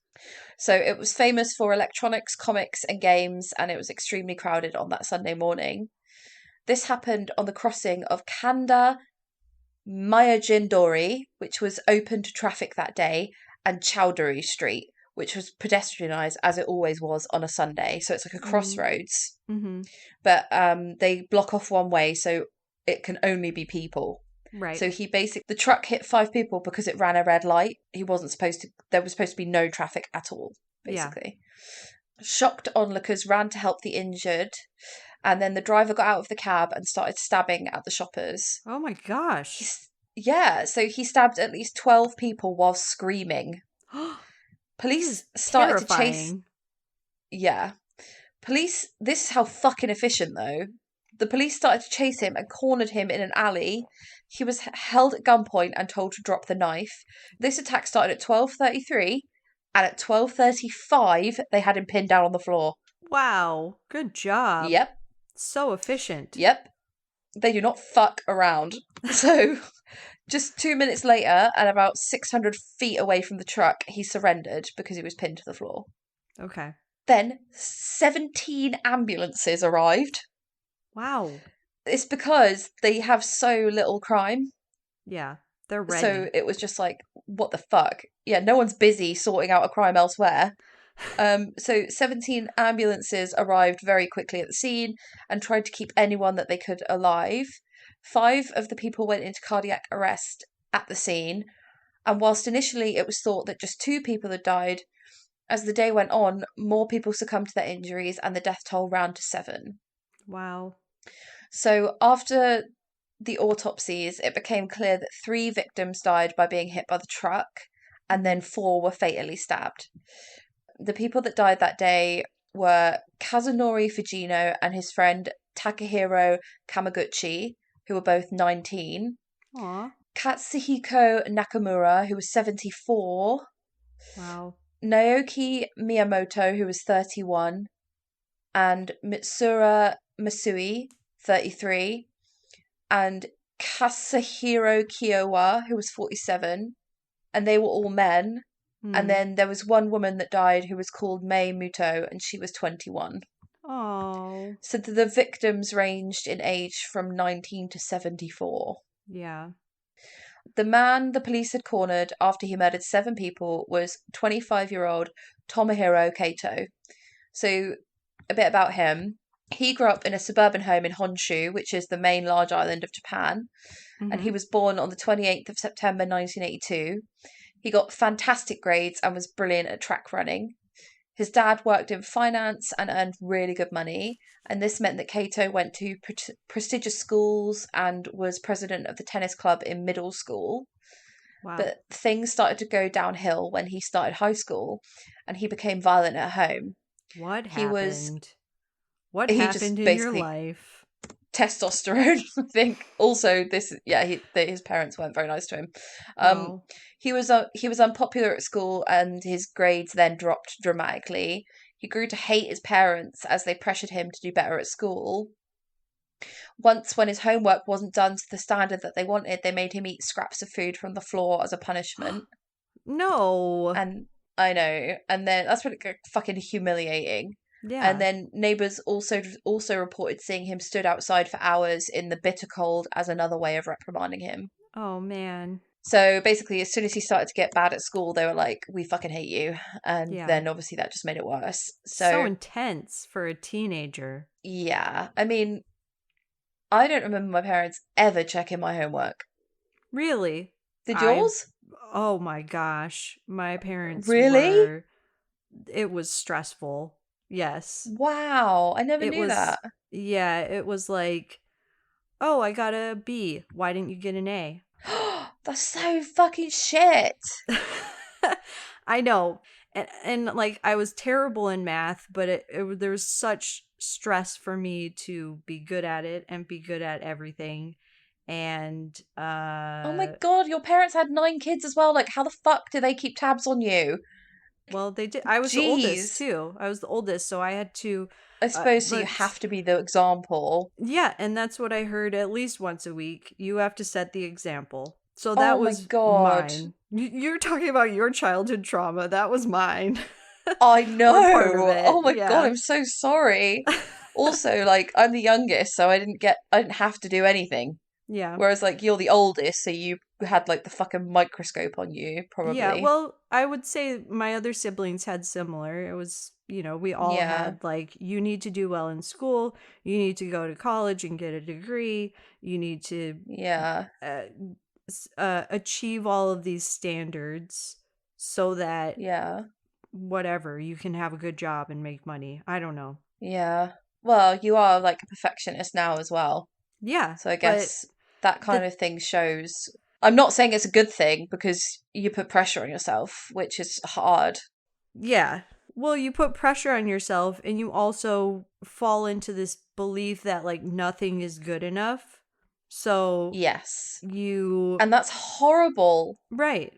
So it was famous for electronics, comics and games, and it was extremely crowded on that Sunday morning. This happened on the crossing of Kanda Myojindori, which was open to traffic that day, and Chowdhury Street, which was pedestrianised as it always was on a Sunday. So it's like a crossroads. Mm-hmm. But they block off one way, so it can only be people. Right. So the truck hit 5 people because it ran a red light. There was supposed to be no traffic at all, basically. Yeah. Shocked onlookers ran to help the injured, and then the driver got out of the cab and started stabbing at the shoppers. Oh my gosh. So he stabbed at least 12 people while screaming. Police started to chase. Yeah. This is how fucking efficient, though. The police started to chase him and cornered him in an alley. He was held at gunpoint and told to drop the knife. This attack started at 12:33, and at 12:35, they had him pinned down on the floor. Wow. Good job. Yep. So efficient. Yep. They do not fuck around. So, just 2 minutes later, and about 600 feet away from the truck, he surrendered because he was pinned to the floor. Okay. Then 17 ambulances arrived. Wow. It's because they have so little crime. Yeah, they're ready. So it was just like, what the fuck? Yeah, no one's busy sorting out a crime elsewhere. So 17 ambulances arrived very quickly at the scene and tried to keep anyone that they could alive. 5 of the people went into cardiac arrest at the scene. And whilst initially it was thought that just 2 people had died, as the day went on, more people succumbed to their injuries and the death toll ran to 7. Wow. So after the autopsies, it became clear that 3 victims died by being hit by the truck, and then 4 were fatally stabbed. The people that died that day were Kazunori Fujino and his friend Takahiro Kamaguchi, who were both 19. Aww. Katsuhiko Nakamura, who was 74. Wow. Naoki Miyamoto, who was 31. And Mitsura Masui, 33. And Kasahiro Kiowa, who was 47. And they were all men. And then there was one woman that died who was called Mei Muto, and she was 21. Oh. So the victims ranged in age from 19 to 74. Yeah. The man the police had cornered after he murdered 7 people was 25-year-old Tomohiro Kato. So a bit about him. He grew up in a suburban home in Honshu, which is the main large island of Japan. And he was born on the 28th of September 1982. He got fantastic grades and was brilliant at track running. His dad worked in finance and earned really good money, and this meant that Kato went to prestigious schools and was president of the tennis club in middle school. Wow. But things started to go downhill when he started high school, and he became violent at home. What happened? What happened in your life? Testosterone, I think. Also, his parents weren't very nice to him. He was unpopular at school, and his grades then dropped dramatically. He grew to hate his parents as they pressured him to do better at school. Once, when his homework wasn't done to the standard that they wanted, they made him eat scraps of food from the floor as a punishment. No. And I know, and then that's really fucking humiliating. Yeah. And then neighbours also reported seeing him stood outside for hours in the bitter cold as another way of reprimanding him. Oh, man. So basically, as soon as he started to get bad at school, they were like, we fucking hate you. And then obviously that just made it worse. So intense for a teenager. Yeah. I mean, I don't remember my parents ever checking my homework. Really? Did yours? Oh my gosh. My parents Really? It was stressful. Yes. Wow. I never knew that. Yeah, it was like, oh, I got a B. Why didn't you get an A? That's so fucking shit. I know. And like, I was terrible in math, but there was such stress for me to be good at it and be good at everything. And oh my god, your parents had 9 kids as well. Like, how the fuck do they keep tabs on you? Well, they did. I was the oldest too. I was the oldest, so I had to. I suppose so. You have to be the example. Yeah, and that's what I heard at least once a week. You have to set the example. So that was mine. You're talking about your childhood trauma. That was mine. I know. Oh my god, I'm so sorry. Also, like, I'm the youngest, so I didn't have to do anything. Yeah. Whereas, like, you're the oldest, so you had like the fucking microscope on you, probably. Yeah, well, I would say my other siblings had similar. It was, we all Yeah. had like, you need to do well in school, you need to go to college and get a degree, you need to Yeah. achieve all of these standards so that Yeah. whatever, you can have a good job and make money. I don't know. Yeah. Well, you are like a perfectionist now as well. Yeah, So I but guess that kind the of thing shows. I'm not saying it's a good thing because you put pressure on yourself, which is hard. yeah. Well, you put pressure on yourself and you also fall into this belief that like nothing is good enough. So Yes. you And that's horrible right.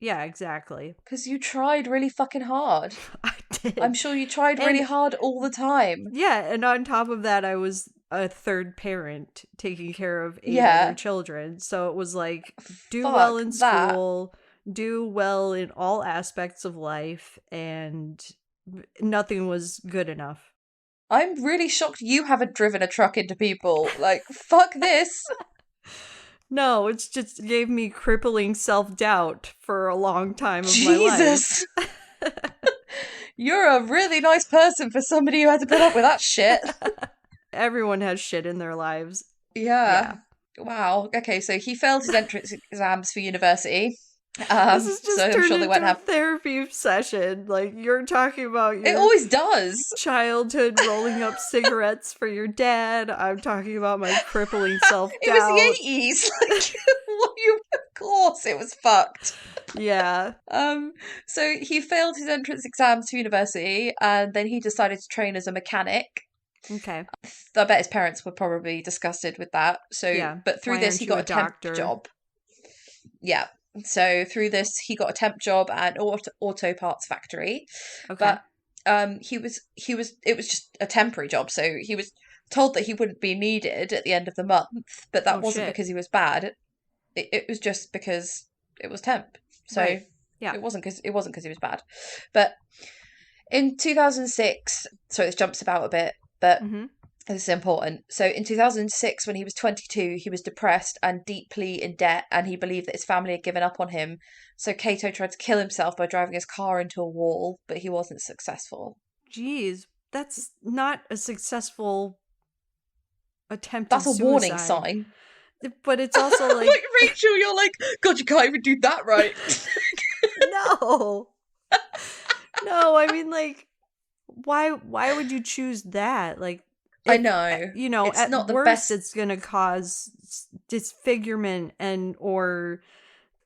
Yeah, exactly. because you tried really fucking hard. I did. I'm sure you tried really And hard all the time. yeah, and on top of that I was a third parent taking care of 8 other Yeah. children. So it was like do well Fuck in that. school, do well in all aspects of life, and nothing was good enough. I'm really shocked you haven't driven a truck into people. Like, fuck this. No, it's just gave me crippling self-doubt for a long time of my Jesus. life. You're a really nice person for somebody who had to put up with that shit. Everyone has shit in their lives. Yeah. Yeah. Wow. Okay, so he failed his entrance exams for university. This has So just I'm turned sure they won't into a have. therapy session. Like, you're talking about It your always does. childhood rolling up cigarettes for your dad. I'm talking about my crippling It was self-doubt. the 80s. Like, what you? Of course, it was fucked. Yeah. So he failed his entrance exams to university, and then he decided to train as a mechanic. Okay. I bet his parents were probably disgusted with that. So, Yeah. but through Why this, aren't he you got a a temp doctor? job. Yeah. So through this, he got a temp job at an auto parts factory. Okay. But it was just a temporary job. So he was told that he wouldn't be needed at the end of the month, but that Oh, wasn't shit. because he was bad. It was just because it was temp. So Right. Yeah. it wasn't because he was bad. But in 2006, so this jumps about a bit, but Mm-hmm. this is important. So in 2006, when he was 22, he was depressed and deeply in debt, and he believed that his family had given up on him. So Kato tried to kill himself by driving his car into a wall, but he wasn't successful. Jeez, that's not a successful attempted That's a warning suicide. sign. But it's also like, Like, Rachel, you're like, God, you can't even do that right. no. No, I mean, like, why would you choose that? Like, I know. It's at not the worst, best. it's gonna cause disfigurement or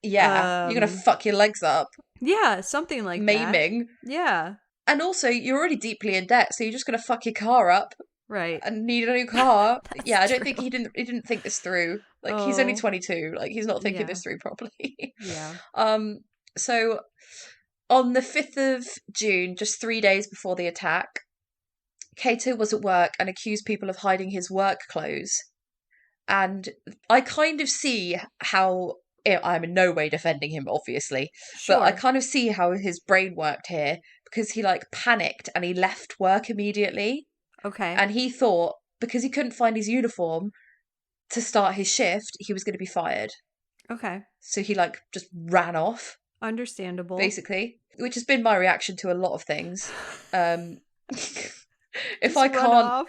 Yeah, you're gonna fuck your legs up, yeah, something like that. maiming. Yeah, And also, you're already deeply in debt, so you're just gonna fuck your car up right. and need a new car. That's Yeah, I don't think true. he didn't think this through. Like, he's only Oh, 22. Like, he's not thinking yeah, this through properly. yeah. So on the 5th of June, just 3 days before the attack, Kato was at work and accused people of hiding his work clothes. And I kind of see how I'm in no way defending him, obviously, but I Sure. kind of see how his brain worked here because he like panicked and he left work immediately. Okay. And he thought because he couldn't find his uniform to start his shift, he was going to be fired. Okay. So he like just ran off, Understandable. basically, which has been my reaction to a lot of things. If Just I run can't, off.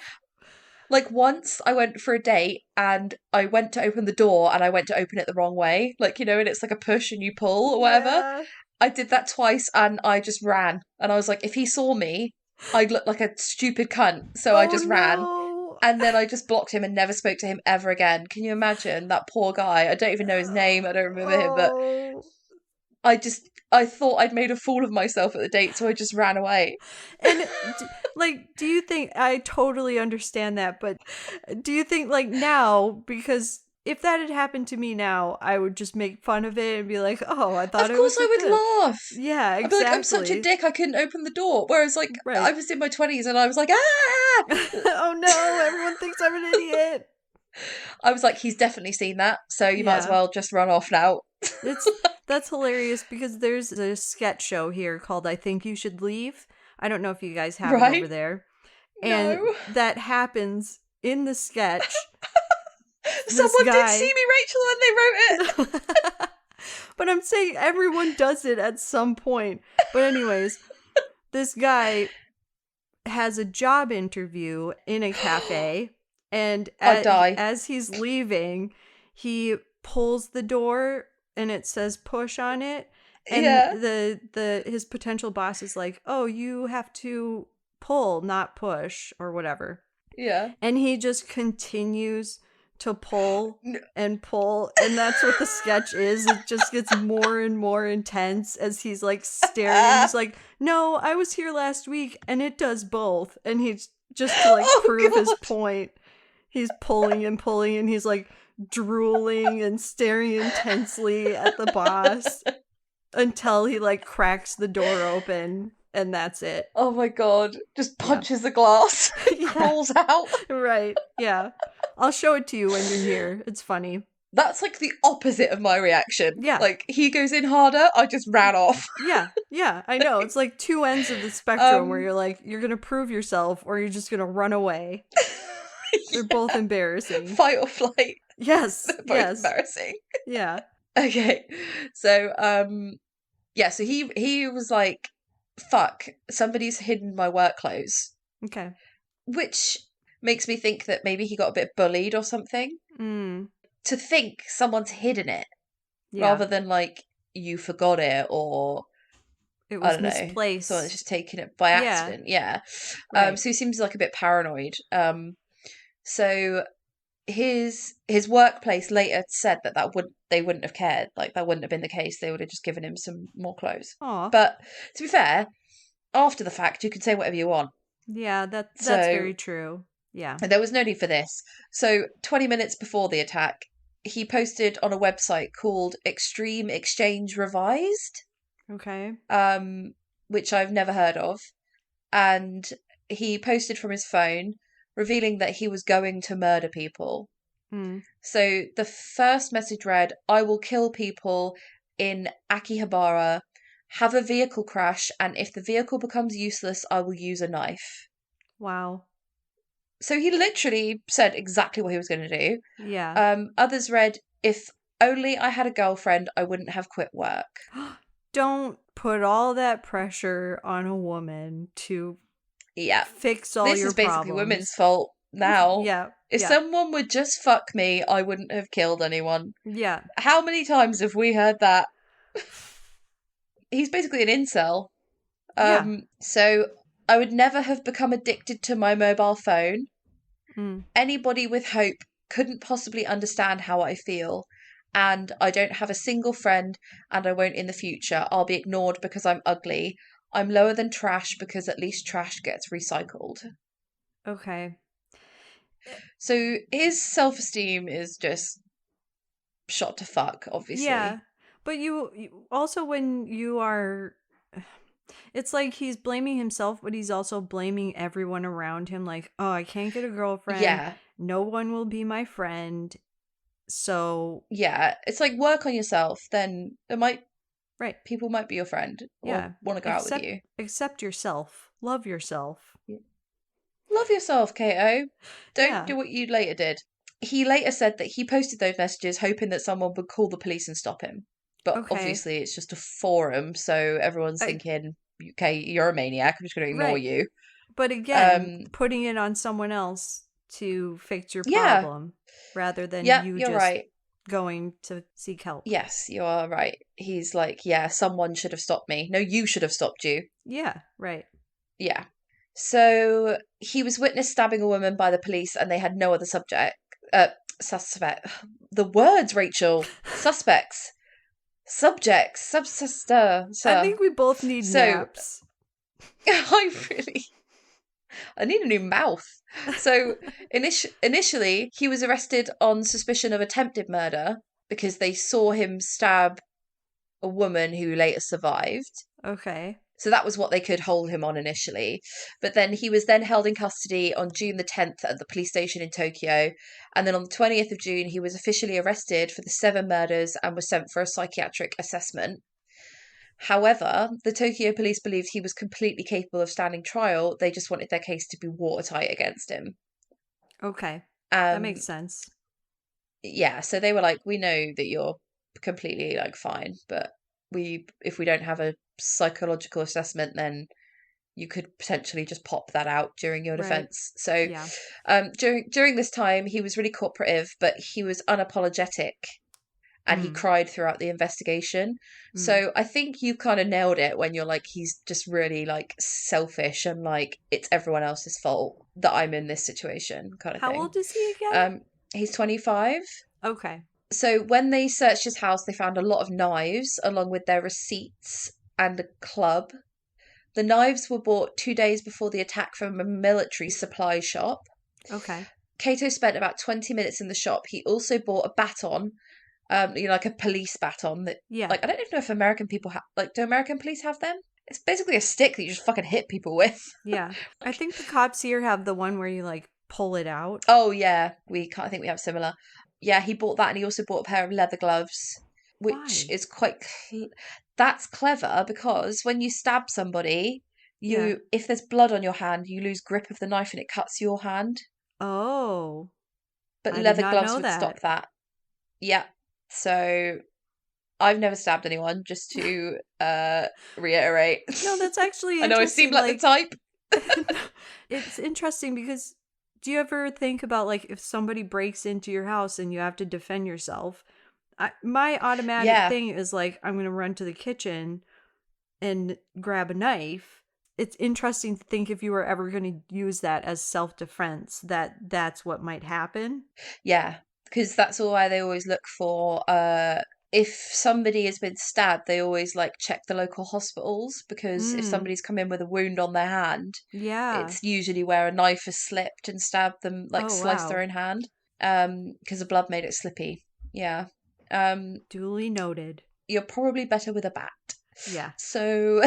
like once I went for a date and I went to open the door and I went to open it the wrong way, like, you know, and it's like a push and you pull or whatever. Yeah. I did that twice and I just ran. And I was like, if he saw me, I'd look like a stupid cunt. So I just ran. No. And then I just blocked him and never spoke to him ever again. Can you imagine that poor guy? I don't even know his name. I don't remember him, but Oh. I thought I'd made a fool of myself at the date, so I just ran away. And do you think, I totally understand that, but do you think like now, because if that had happened to me now, I would just make fun of it and be like, oh, I thought Of it course was I would good. laugh. Yeah, I'd be exactly. like, I'm such a dick, I couldn't open the door. Whereas, like, Right. I was in my 20s and I was like, ah! Oh no, everyone thinks I'm an idiot. I was like, he's definitely seen that, so you might as Yeah. well just run off now. That's hilarious because there's a sketch show here called I Think You Should Leave. I don't know if you guys have it Right? over there. And No. that happens in the sketch Someone did guy. see me, Rachel, when they wrote it. But I'm saying everyone does it at some point. But anyways, this guy has a job interview in a cafe, and I'd die. as he's leaving, he pulls the door and it says push on it, and Yeah. the his potential boss is like, "Oh, you have to pull, not push," or whatever. Yeah. And he just continues to pull No. and pull, and that's what the sketch is. It just gets more and more intense as he's like staring. He's like, "No, I was here last week and it does both." And he's just to like Oh, prove his God. point, he's pulling and pulling, and he's like drooling and staring intensely at the boss until he like cracks the door open, and that's it. Oh my God. Just punches the glass. Yeah. Crawls out. Right. Yeah. I'll show it to you when you're here. It's funny. That's like the opposite of my reaction. Yeah. Like, he goes in harder, I just ran off. Yeah. Yeah. I know. It's like two ends of the spectrum where you're like, you're going to prove yourself or you're just going to run away. They're both embarrassing. Fight or flight. Yes. They're both Yes. embarrassing. Yeah. Okay. So, yeah, so he was like, fuck, somebody's hidden my work clothes. Okay. Which makes me think that maybe he got a bit bullied or something. Mm. To think someone's hidden it Yeah. rather than like you forgot it or It I was don't know, misplaced. someone's just taken it by Yeah. accident. Yeah. Right. So he seems like a bit paranoid. So his workplace later said that they wouldn't have cared. Like that wouldn't have been the case. They would have just given him some more clothes. Aw. But to be fair, after the fact, you can say whatever you want. Yeah, that's So- very true. Yeah. And there was no need for this. So 20 minutes before the attack, he posted on a website called Extreme Exchange Revised, Okay. which I've never heard of. And he posted from his phone, revealing that he was going to murder people. Mm. So the first message read, "I will kill people in Akihabara, have a vehicle crash, and if the vehicle becomes useless, I will use a knife." Wow. So he literally said exactly what he was going to do. Yeah. Others read, "If only I had a girlfriend, I wouldn't have quit work." Don't put all that pressure on a woman to Yeah. fix all This your is basically problems. women's fault now. Yeah. If yeah. someone would just fuck me, I wouldn't have killed anyone. Yeah. How many times have we heard that? He's basically an incel. Yeah. So I would never have become addicted to my mobile phone. Mm. Anybody with hope couldn't possibly understand how I feel. And I don't have a single friend, and I won't in the future. I'll be ignored because I'm ugly. I'm lower than trash because at least trash gets recycled. Okay. So his self-esteem is just shot to fuck, obviously. Yeah. But you also, when you are, it's like he's blaming himself, but he's also blaming everyone around him. Like, oh, I can't get a girlfriend. Yeah. No one will be my friend. So, Yeah. It's like work on yourself, then right. people might be your friend or Yeah. want to go out with you. Accept yourself. Love yourself. Love yourself, Kato. Don't Yeah. do what you later did. He later said that he posted those messages hoping that someone would call the police and stop him. But Okay. obviously it's just a forum, so everyone's thinking, okay, you're a maniac, I'm just going to ignore Right. you. But again, putting it on someone else to fix your Yeah. problem rather than Yeah, you you're just right. going to seek help. Yes, you are right. He's like, yeah, someone should have stopped me. No, you should have stopped you. Yeah, right. Yeah. So he was witnessed stabbing a woman by the police and they had no other suspect. The words, Rachel. Suspects. Subjects. Subsister. I think we both need naps. I need a new mouth. So initially, he was arrested on suspicion of attempted murder because they saw him stab a woman who later survived. Okay. So that was what they could hold him on initially. But then he was then held in custody on June the 10th at the police station in Tokyo. And then on the 20th of June, he was officially arrested for the 7 murders and was sent for a psychiatric assessment. However, the Tokyo police believed he was completely capable of standing trial. They just wanted their case to be watertight against him. Okay. That makes sense. yeah, so they were like, we know that you're completely like fine, but if we don't have a psychological assessment, then you could potentially just pop that out during your Right. defense. So Yeah. during this time, he was really cooperative, but he was unapologetic and he Mm. cried throughout the investigation. Mm. So I think you kind of nailed it when you're like, he's just really like selfish and like it's everyone else's fault that I'm in this situation kind of How thing. old is he again? He's 25. Okay. So when they searched his house, they found a lot of knives along with their receipts and a club. The knives were bought 2 days before the attack from a military supply shop. Okay. Kato spent about 20 minutes in the shop. He also bought a baton, like a police baton that, Yeah. like, I don't even know if American people have, like, do American police have them? It's basically a stick that you just fucking hit people with. Yeah. I think the cops here have the one where you like pull it out. Oh yeah, I think we have similar. Yeah, he bought that, and he also bought a pair of leather gloves, which Why? is that's clever because when you stab somebody, Yeah. if there's blood on your hand, you lose grip of the knife and it cuts your hand. Oh, But I did leather not gloves know would that. stop that. Yeah. So I've never stabbed anyone, just to reiterate. No, that's actually I know I seem interesting. like the Like, type. it's interesting because do you ever think about like if somebody breaks into your house and you have to defend yourself? My automatic Yeah. thing is like, I'm going to run to the kitchen and grab a knife. It's interesting to think if you were ever going to use that as self-defense, that's what might happen. Yeah, because that's why they always look for if somebody has been stabbed, they always like check the local hospitals because if Mm, somebody's come in with a wound on their hand, yeah. it's usually where a knife has slipped and stabbed them, like Oh, sliced their wow. own hand, because the blood made it slippy. Yeah. Duly noted. You're probably better with a bat. Yeah. So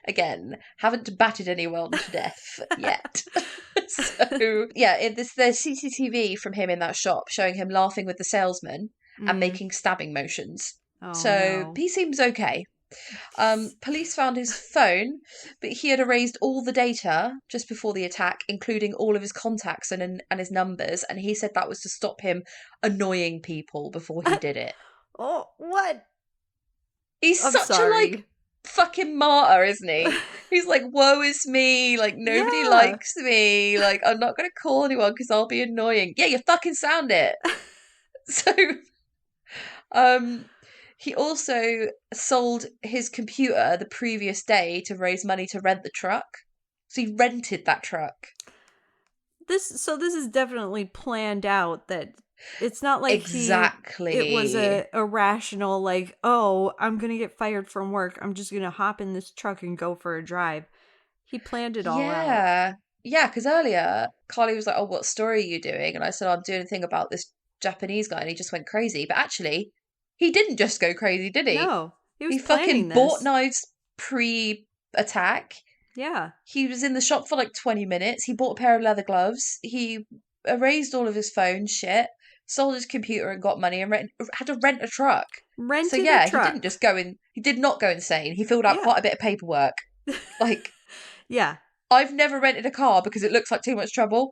again, haven't batted anyone to death yet. So yeah, there's CCTV from him in that shop showing him laughing with the salesman and Mm. making stabbing motions. Oh, So no. he seems okay. Police found his phone, but he had erased all the data just before the attack, including all of his contacts and his numbers. And he said that was to stop him annoying people before he did it. Oh, what? He's I'm such a like sorry. fucking martyr, isn't he? He's like, woe is me, like nobody Yeah. likes me, like I'm not gonna call anyone because I'll be annoying. Yeah, you fucking sound it. So um he also sold his computer the previous day to raise money to rent the truck. So he rented that truck. This is definitely planned out that it's not like it was Exactly. a irrational like, "Oh, I'm going to get fired from work. I'm just going to hop in this truck and go for a drive." He planned it all out. Yeah. Yeah, because earlier Carly was like, oh, what story are you doing? And I said, I'm doing a thing about this Japanese guy, and he just went crazy. But actually, he didn't just go crazy, did he? No, he was He planning fucking bought this. knives pre-attack. Yeah. He was in the shop for like 20 minutes. He bought a pair of leather gloves. He erased all of his phone shit, sold his computer and got money and had to rent a truck. So Rented a yeah, he didn't just truck. go in. He did not go insane. He filled out Yeah. quite a bit of paperwork. Like, Yeah. I've never rented a car because it looks like too much trouble.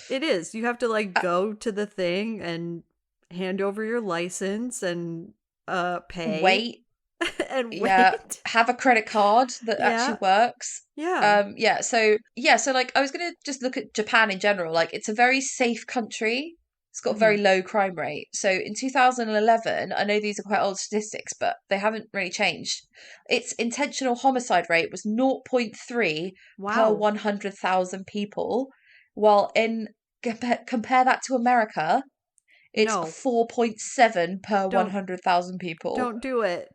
It is. You have to like Uh, go to the thing and hand over your license and pay Wait, and yeah, wait. have a credit card that actually Yeah. works. Yeah. So like I was gonna just look at Japan in general. Like it's a very safe country. It's got a very Mhm. low crime rate. So in 2011, I know these are quite old statistics, but they haven't really changed. Its intentional homicide rate was zero point 0.3 per Wow. 100,000 people, while in compare that to America, it's No. 4.7 per Don't 100,000 people. don't do it.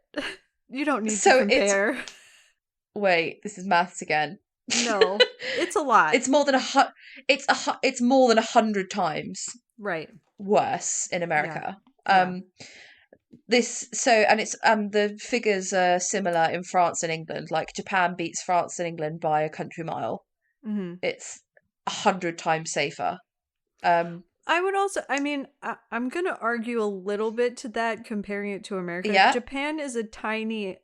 You don't need to So it's compare. wait, this is maths again. No. It's a lot. It's more than it's more than 100 times Right. worse in Yeah. America. Yeah. Um, and it's the figures are similar in France and England. Like Japan beats France and England by a country mile. Mhm. It's 100 times safer. Um, I would also, I mean, I'm going to argue a little bit to that comparing it to America. yeah, Japan is a tiny,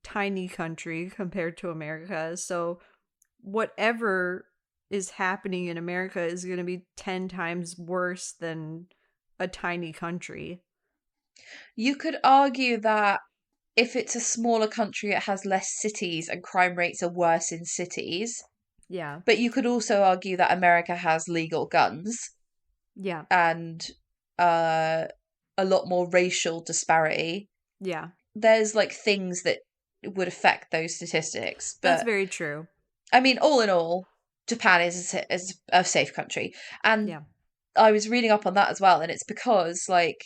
tiny country compared to America. So whatever is happening in America is going to be 10 times worse than a tiny country. You could argue that if it's a smaller country, it has less cities and crime rates are worse in cities. Yeah. But you could also argue that America has legal guns Yeah. and a lot more racial disparity. Yeah. There's like things that would affect those statistics. That's But very true. I mean, all in all, Japan is a safe country. And Yeah. I was reading up on that as well. And it's because like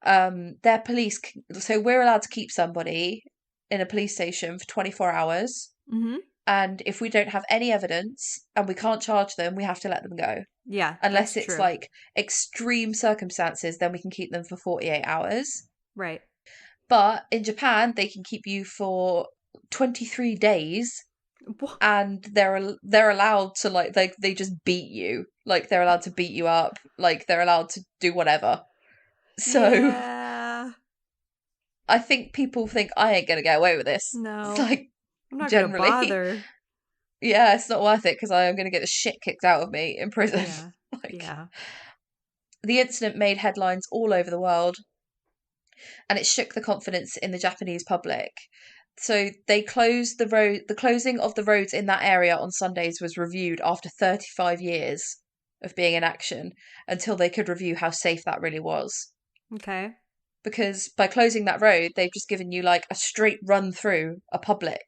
their police, so we're allowed to keep somebody in a police station for 24 hours. Mm-hmm. And if we don't have any evidence and we can't charge them, we have to let them go. Yeah. Unless that's it's true. like extreme circumstances, then we can keep them for 48 hours. Right. But in Japan, they can keep you for 23 days What? and they're allowed to like they just beat you. Like they're allowed to beat you up, like they're allowed to do whatever. So Yeah. I think people think I ain't gonna get away with this. No. Like I'm not generally. gonna bother. Yeah, it's not worth it because I am gonna get the shit kicked out of me in prison. Yeah. Like Yeah. the incident made headlines all over the world and it shook the confidence in the Japanese public. So they closed the road. The closing of the roads in that area on Sundays was reviewed after 35 years of being in action until they could review how safe that really was. Okay. Because by closing that road, they've just given you like a straight run through a public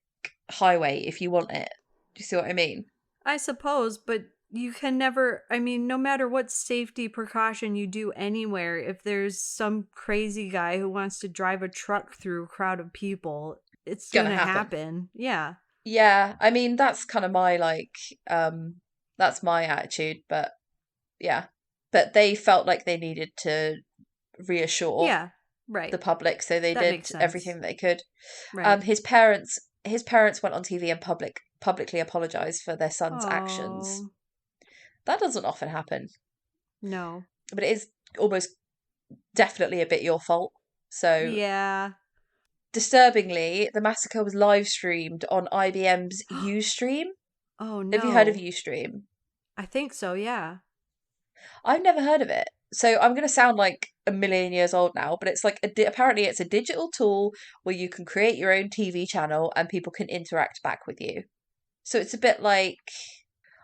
highway if you want it. Do you see what I mean? I suppose, but you can never, I mean, no matter what safety precaution you do anywhere, if there's some crazy guy who wants to drive a truck through a crowd of people, it's Gonna gonna happen. happen. Yeah. Yeah, I mean that's kind of my like that's my attitude, but yeah. But they felt like they needed to reassure Yeah. Right. the public, so they That did makes sense. everything they could. Right. His parents went on TV and publicly apologized for their son's actions. Oh, That doesn't often happen, no. but it is almost definitely a bit your fault. So Yeah. disturbingly, the massacre was live streamed on IBM's Ustream. Oh, Have you heard of no. Ustream? I think so, yeah. I've never heard of it. So I'm going to sound like a million years old now, but it's like apparently it's a digital tool where you can create your own TV channel and people can interact back with you. So it's a bit like,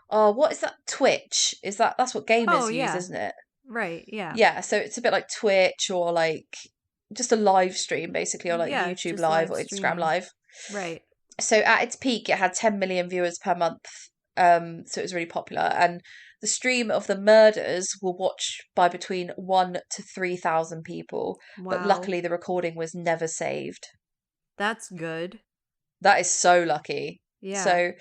oh, what is that? Twitch? That's what gamers Oh, use, yeah. isn't it? Right, yeah. Yeah, so it's a bit like Twitch or like just a live stream basically, or like Yeah, it's YouTube just Live live or Instagram streaming. Live. Right. So at its peak, it had 10 million viewers per month. So it was really popular. And the stream of the murders were watched by between 1 to 3,000 people. But Wow. luckily, the recording was never saved. That's good. That is so lucky. Yeah. So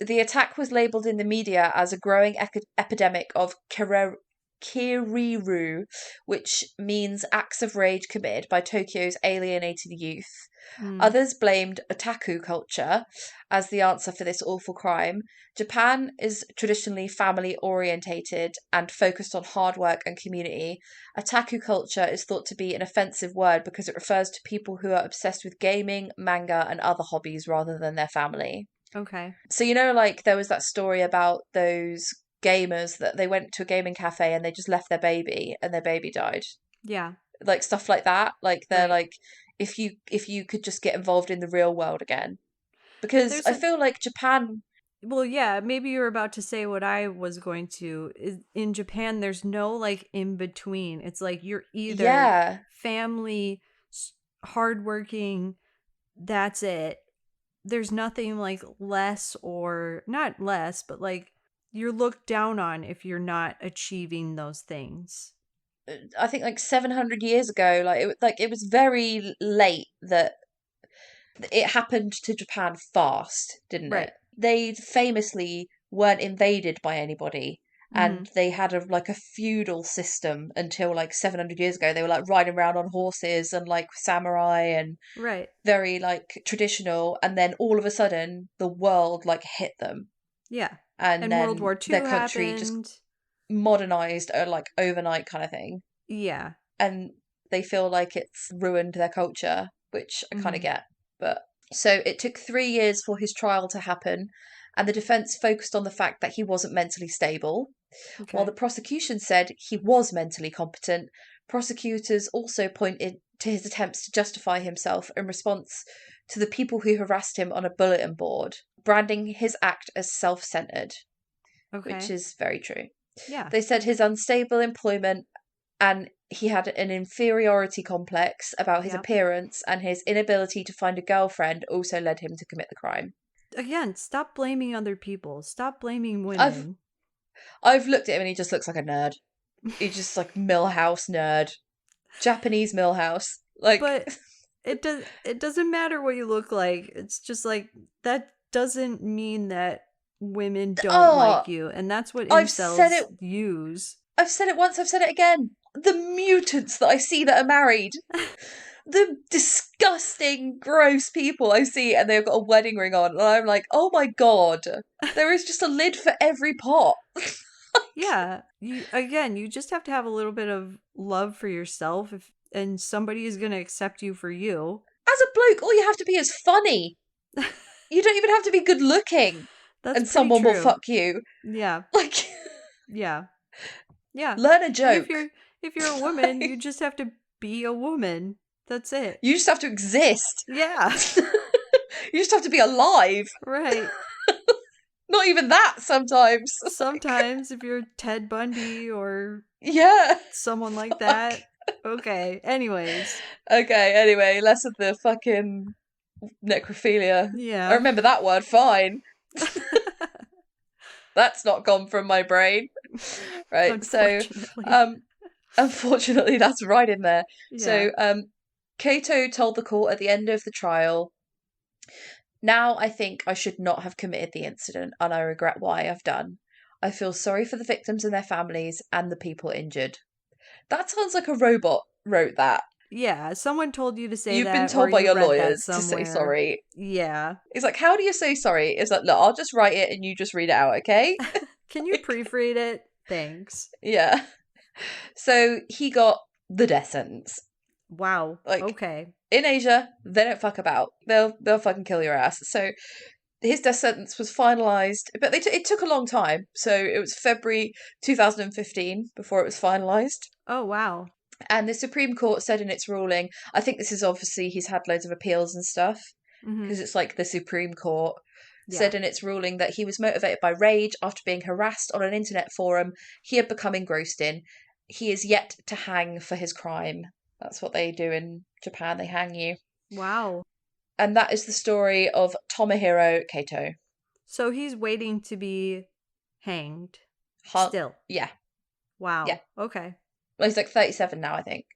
the attack was labelled in the media as a growing epidemic of Kiriru, which means acts of rage committed by Tokyo's alienated youth. Others blamed Otaku culture as the answer for this awful crime. Japan is traditionally family orientated and focused on hard work and community. Otaku culture is thought to be an offensive word because it refers to people who are obsessed with gaming, manga, and other hobbies rather than their family. Okay. So, you know, like there was that story about those gamers that they went to a gaming cafe and they just left their baby and their baby died. Yeah. Like stuff like that. Like they're Right. like, if you could just get involved in the real world again. Because I feel like Japan. Well, yeah, maybe you were about to say what I was going to. In Japan, there's no like in between. It's like you're either Yeah. family, hardworking, that's it. There's nothing like less or not less, but like you're looked down on if you're not achieving those things. I think like 700 years ago, it was very late that it happened to Japan fast, didn't Right. it? They famously weren't invaded by anybody. And they had a feudal system until like 700 years ago. They were like riding around on horses and like samurai and Right. very like traditional. And then all of a sudden, the world like hit them. Yeah. And then World War II their country happened. just modernized like overnight kind of thing. Yeah. And they feel like it's ruined their culture, which I kind of get. But so it took 3 years for his trial to happen, and the defense focused on the fact that he wasn't mentally stable. While Okay. the prosecution said he was mentally competent, prosecutors also pointed to his attempts to justify himself in response to the people who harassed him on a bulletin board, branding his act as self-centered, which Okay. is very true. Yeah. They said his unstable employment and he had an inferiority complex about his Yep. appearance, and his inability to find a girlfriend also led him to commit the crime. Again, stop blaming other people. Stop blaming I've women. I've looked at him and he just looks like a nerd. He's just like Millhouse nerd. Japanese Millhouse. Like But it doesn't matter what you look like. It's just like that doesn't mean that women don't oh, like you, and that's what I've said incels it use. I've said it once, I've said it again. The mutants that I see that are married. The disgusting, gross people I see and they've got a wedding ring on, and I'm like, oh my god. There is just a lid for every pot. Yeah, you just have to have a little bit of love for yourself, and somebody is going to accept you for you. As a bloke, all you have to be is funny. You don't even have to be good looking, That's and pretty someone will true. fuck you. Yeah. Like, Yeah. Yeah. learn a And joke. if you're a woman, you just have to be a woman. That's it. You just have to exist. Yeah. You just have to be alive. Right. Not even that sometimes. Sometimes if you're Ted Bundy or Yeah. someone like that. Okay. Anyways. Okay, anyway, less of the fucking necrophilia. I Yeah. remember that word fine. That's not gone from my brain. Right. So Unfortunately. unfortunately that's right in there. Yeah. So Kato told the court at the end of the trial, "Now I think I should not have committed the incident, and I regret why I've done. I feel sorry for the victims and their families and the people injured." That sounds like a robot wrote that. Yeah. Someone told you to say You've been that, or told by you your read that lawyers to say somewhere. sorry. Yeah. It's like, how do you say sorry? It's like, look, I'll just write it and you just read it out, okay? Can you proofread it? Thanks. Yeah. So he got the death sentence. Wow. Like, Okay. in Asia, they don't fuck about. They'll fucking kill your ass. So his death sentence was finalised, but it took a long time. So it was February 2015 before it was finalised. Oh, wow. And the Supreme Court said in its ruling, I think this is obviously he's had loads of appeals and stuff, because it's like the Supreme Court said in its ruling that he was motivated by rage after being harassed on an internet forum he had become engrossed in. He is yet to hang for his crime. That's what they do in Japan, they hang you. Wow. And that is the story of Tomohiro Kato. So he's waiting to be hanged. Still. Yeah. Wow. Yeah. Okay. Well, he's like 37 now, I think.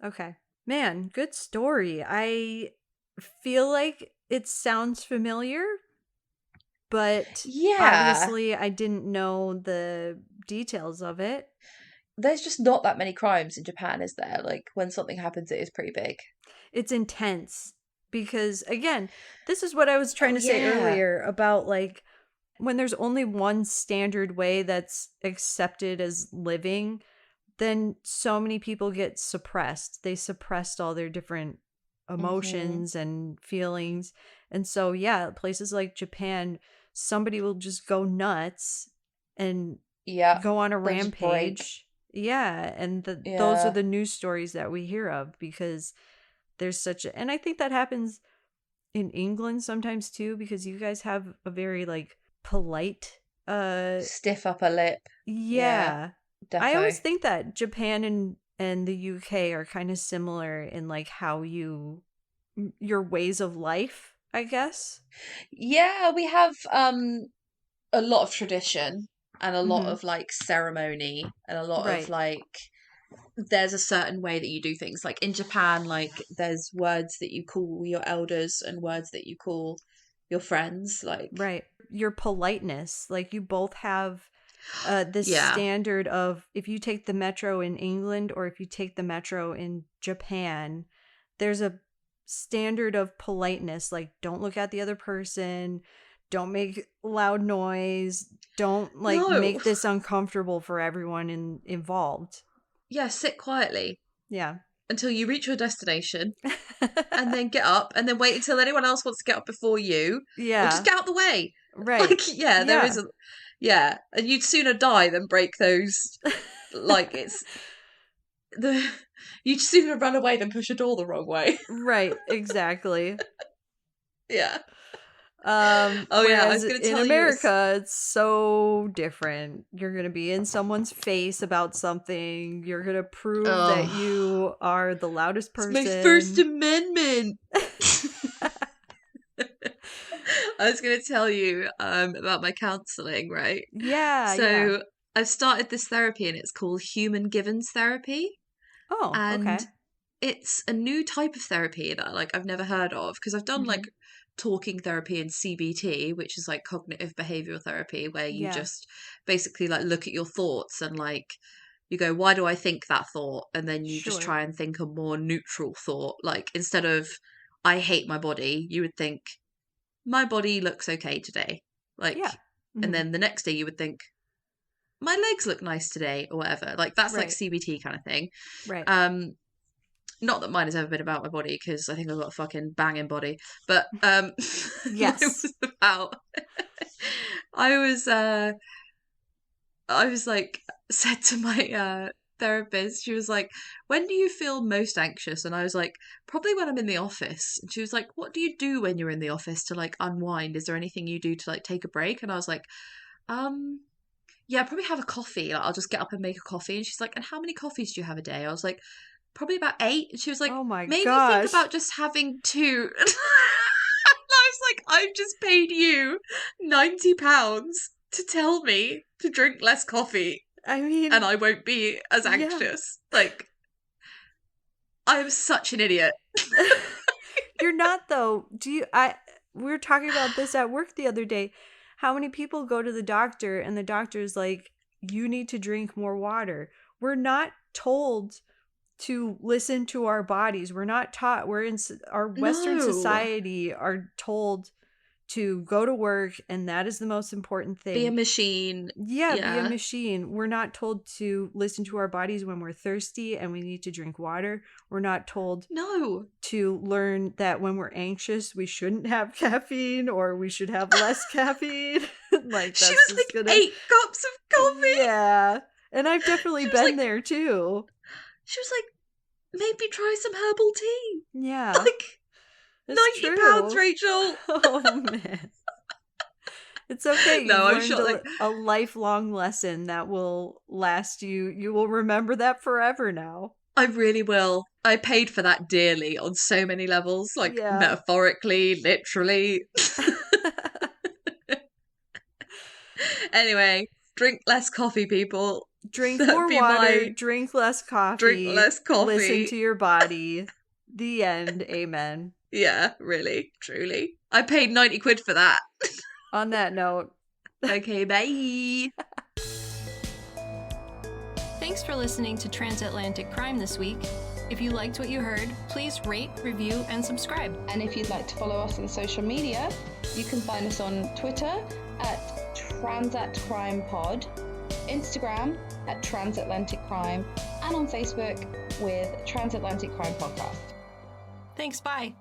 Okay. Man, good story. I feel like it sounds familiar, but Yeah. obviously I didn't know the details of it. There's just not that many crimes in Japan, is there? Like, when something happens, it is pretty big. It's intense because, again, this is what I was trying to say earlier about, like, when there's only one standard way that's accepted as living, then so many people get suppressed. They suppressed all their different emotions and feelings. And so, yeah, places like Japan, somebody will just go nuts and go on a rampage. Yeah, and those are the news stories that we hear of, because there's such a, and I think that happens in England sometimes too, because you guys have a very like polite stiff upper lip. Yeah. Definitely. I always think that Japan and the UK are kind of similar in like how your ways of life, I guess. Yeah, we have a lot of tradition and a lot of like ceremony and a lot of like there's a certain way that you do things. Like in Japan, like there's words that you call your elders and words that you call your friends, like your politeness. Like you both have this standard of, if you take the metro in England or if you take the metro in Japan, there's a standard of politeness. Like, don't look at the other person, don't make loud noise, don't make this uncomfortable for everyone involved. Yeah, sit quietly. Yeah. Until you reach your destination and then get up and then wait until anyone else wants to get up before you. Yeah. Or just get out the way. Right. Like, there is Yeah, and you'd sooner die than break those. Like you'd sooner run away than push a door the wrong way. Right, exactly. Yeah. Oh yeah, I was whereas gonna in tell you America, it's so different. You're gonna be in someone's face about something. You're gonna prove that you are the loudest it's person. my First Amendment. I was going to tell you about my counselling, right? Yeah. I've started this therapy and it's called Human Givens Therapy. Oh, And okay. it's a new type of therapy that I've never heard of, because I've done like talking therapy and CBT, which is like cognitive behavioral therapy, where you just basically like look at your thoughts and like you go, why do I think that thought? And then you just try and think a more neutral thought. Like instead of I hate my body, you would think my body looks okay today. Like, and then the next day you would think my legs look nice today or whatever. Like that's like CBT kind of thing. Right. Not that mine has ever been about my body, because I think I've got a fucking banging body. But yes, it was about. I was like said to my therapist. She was like, "When do you feel most anxious?" And I was like, "Probably when I'm in the office." And she was like, "What do you do when you're in the office to like unwind? Is there anything you do to like take a break?" And I was like, yeah, probably have a coffee. Like, I'll just get up and make a coffee." And she's like, "And how many coffees do you have a day?" I was like, "Probably about 8." And she was like, oh my "Maybe gosh, think about just having 2." And I was like, "I've just paid you £90 to tell me to drink less coffee. I mean, and I won't be as anxious." Like, I'm such an idiot. You're not though. We were talking about this at work the other day. How many people go to the doctor and the doctor's like, you need to drink more water. We're not told to listen to our bodies. We're not taught. We're in our Western society are told to go to work, and that is the most important thing. Be a machine. Yeah, be a machine. We're not told to listen to our bodies when we're thirsty and we need to drink water. We're not told to learn that when we're anxious, we shouldn't have caffeine, or we should have less caffeine. Like that's she was like 8 cups of coffee. Yeah, and I've definitely been there too. She was like, "Maybe try some herbal tea." Yeah, like £90, true. Rachel. Oh man. It's okay. You've learned a lifelong lesson that will last you. You will remember that forever now. I really will. I paid for that dearly on so many levels, like metaphorically, literally. Anyway, drink less coffee, people. Drink more water, drink less coffee. Drink less coffee. Listen to your body. The end. Amen. Yeah, really, truly. I paid 90 quid for that. On that note. Okay, bye. Thanks for listening to Transatlantic Crime this week. If you liked what you heard, please rate, review, and subscribe. And if you'd like to follow us on social media, you can find us on Twitter at TransatCrimePod, Instagram at Transatlantic Crime, and on Facebook with Transatlantic Crime Podcast. Thanks, bye.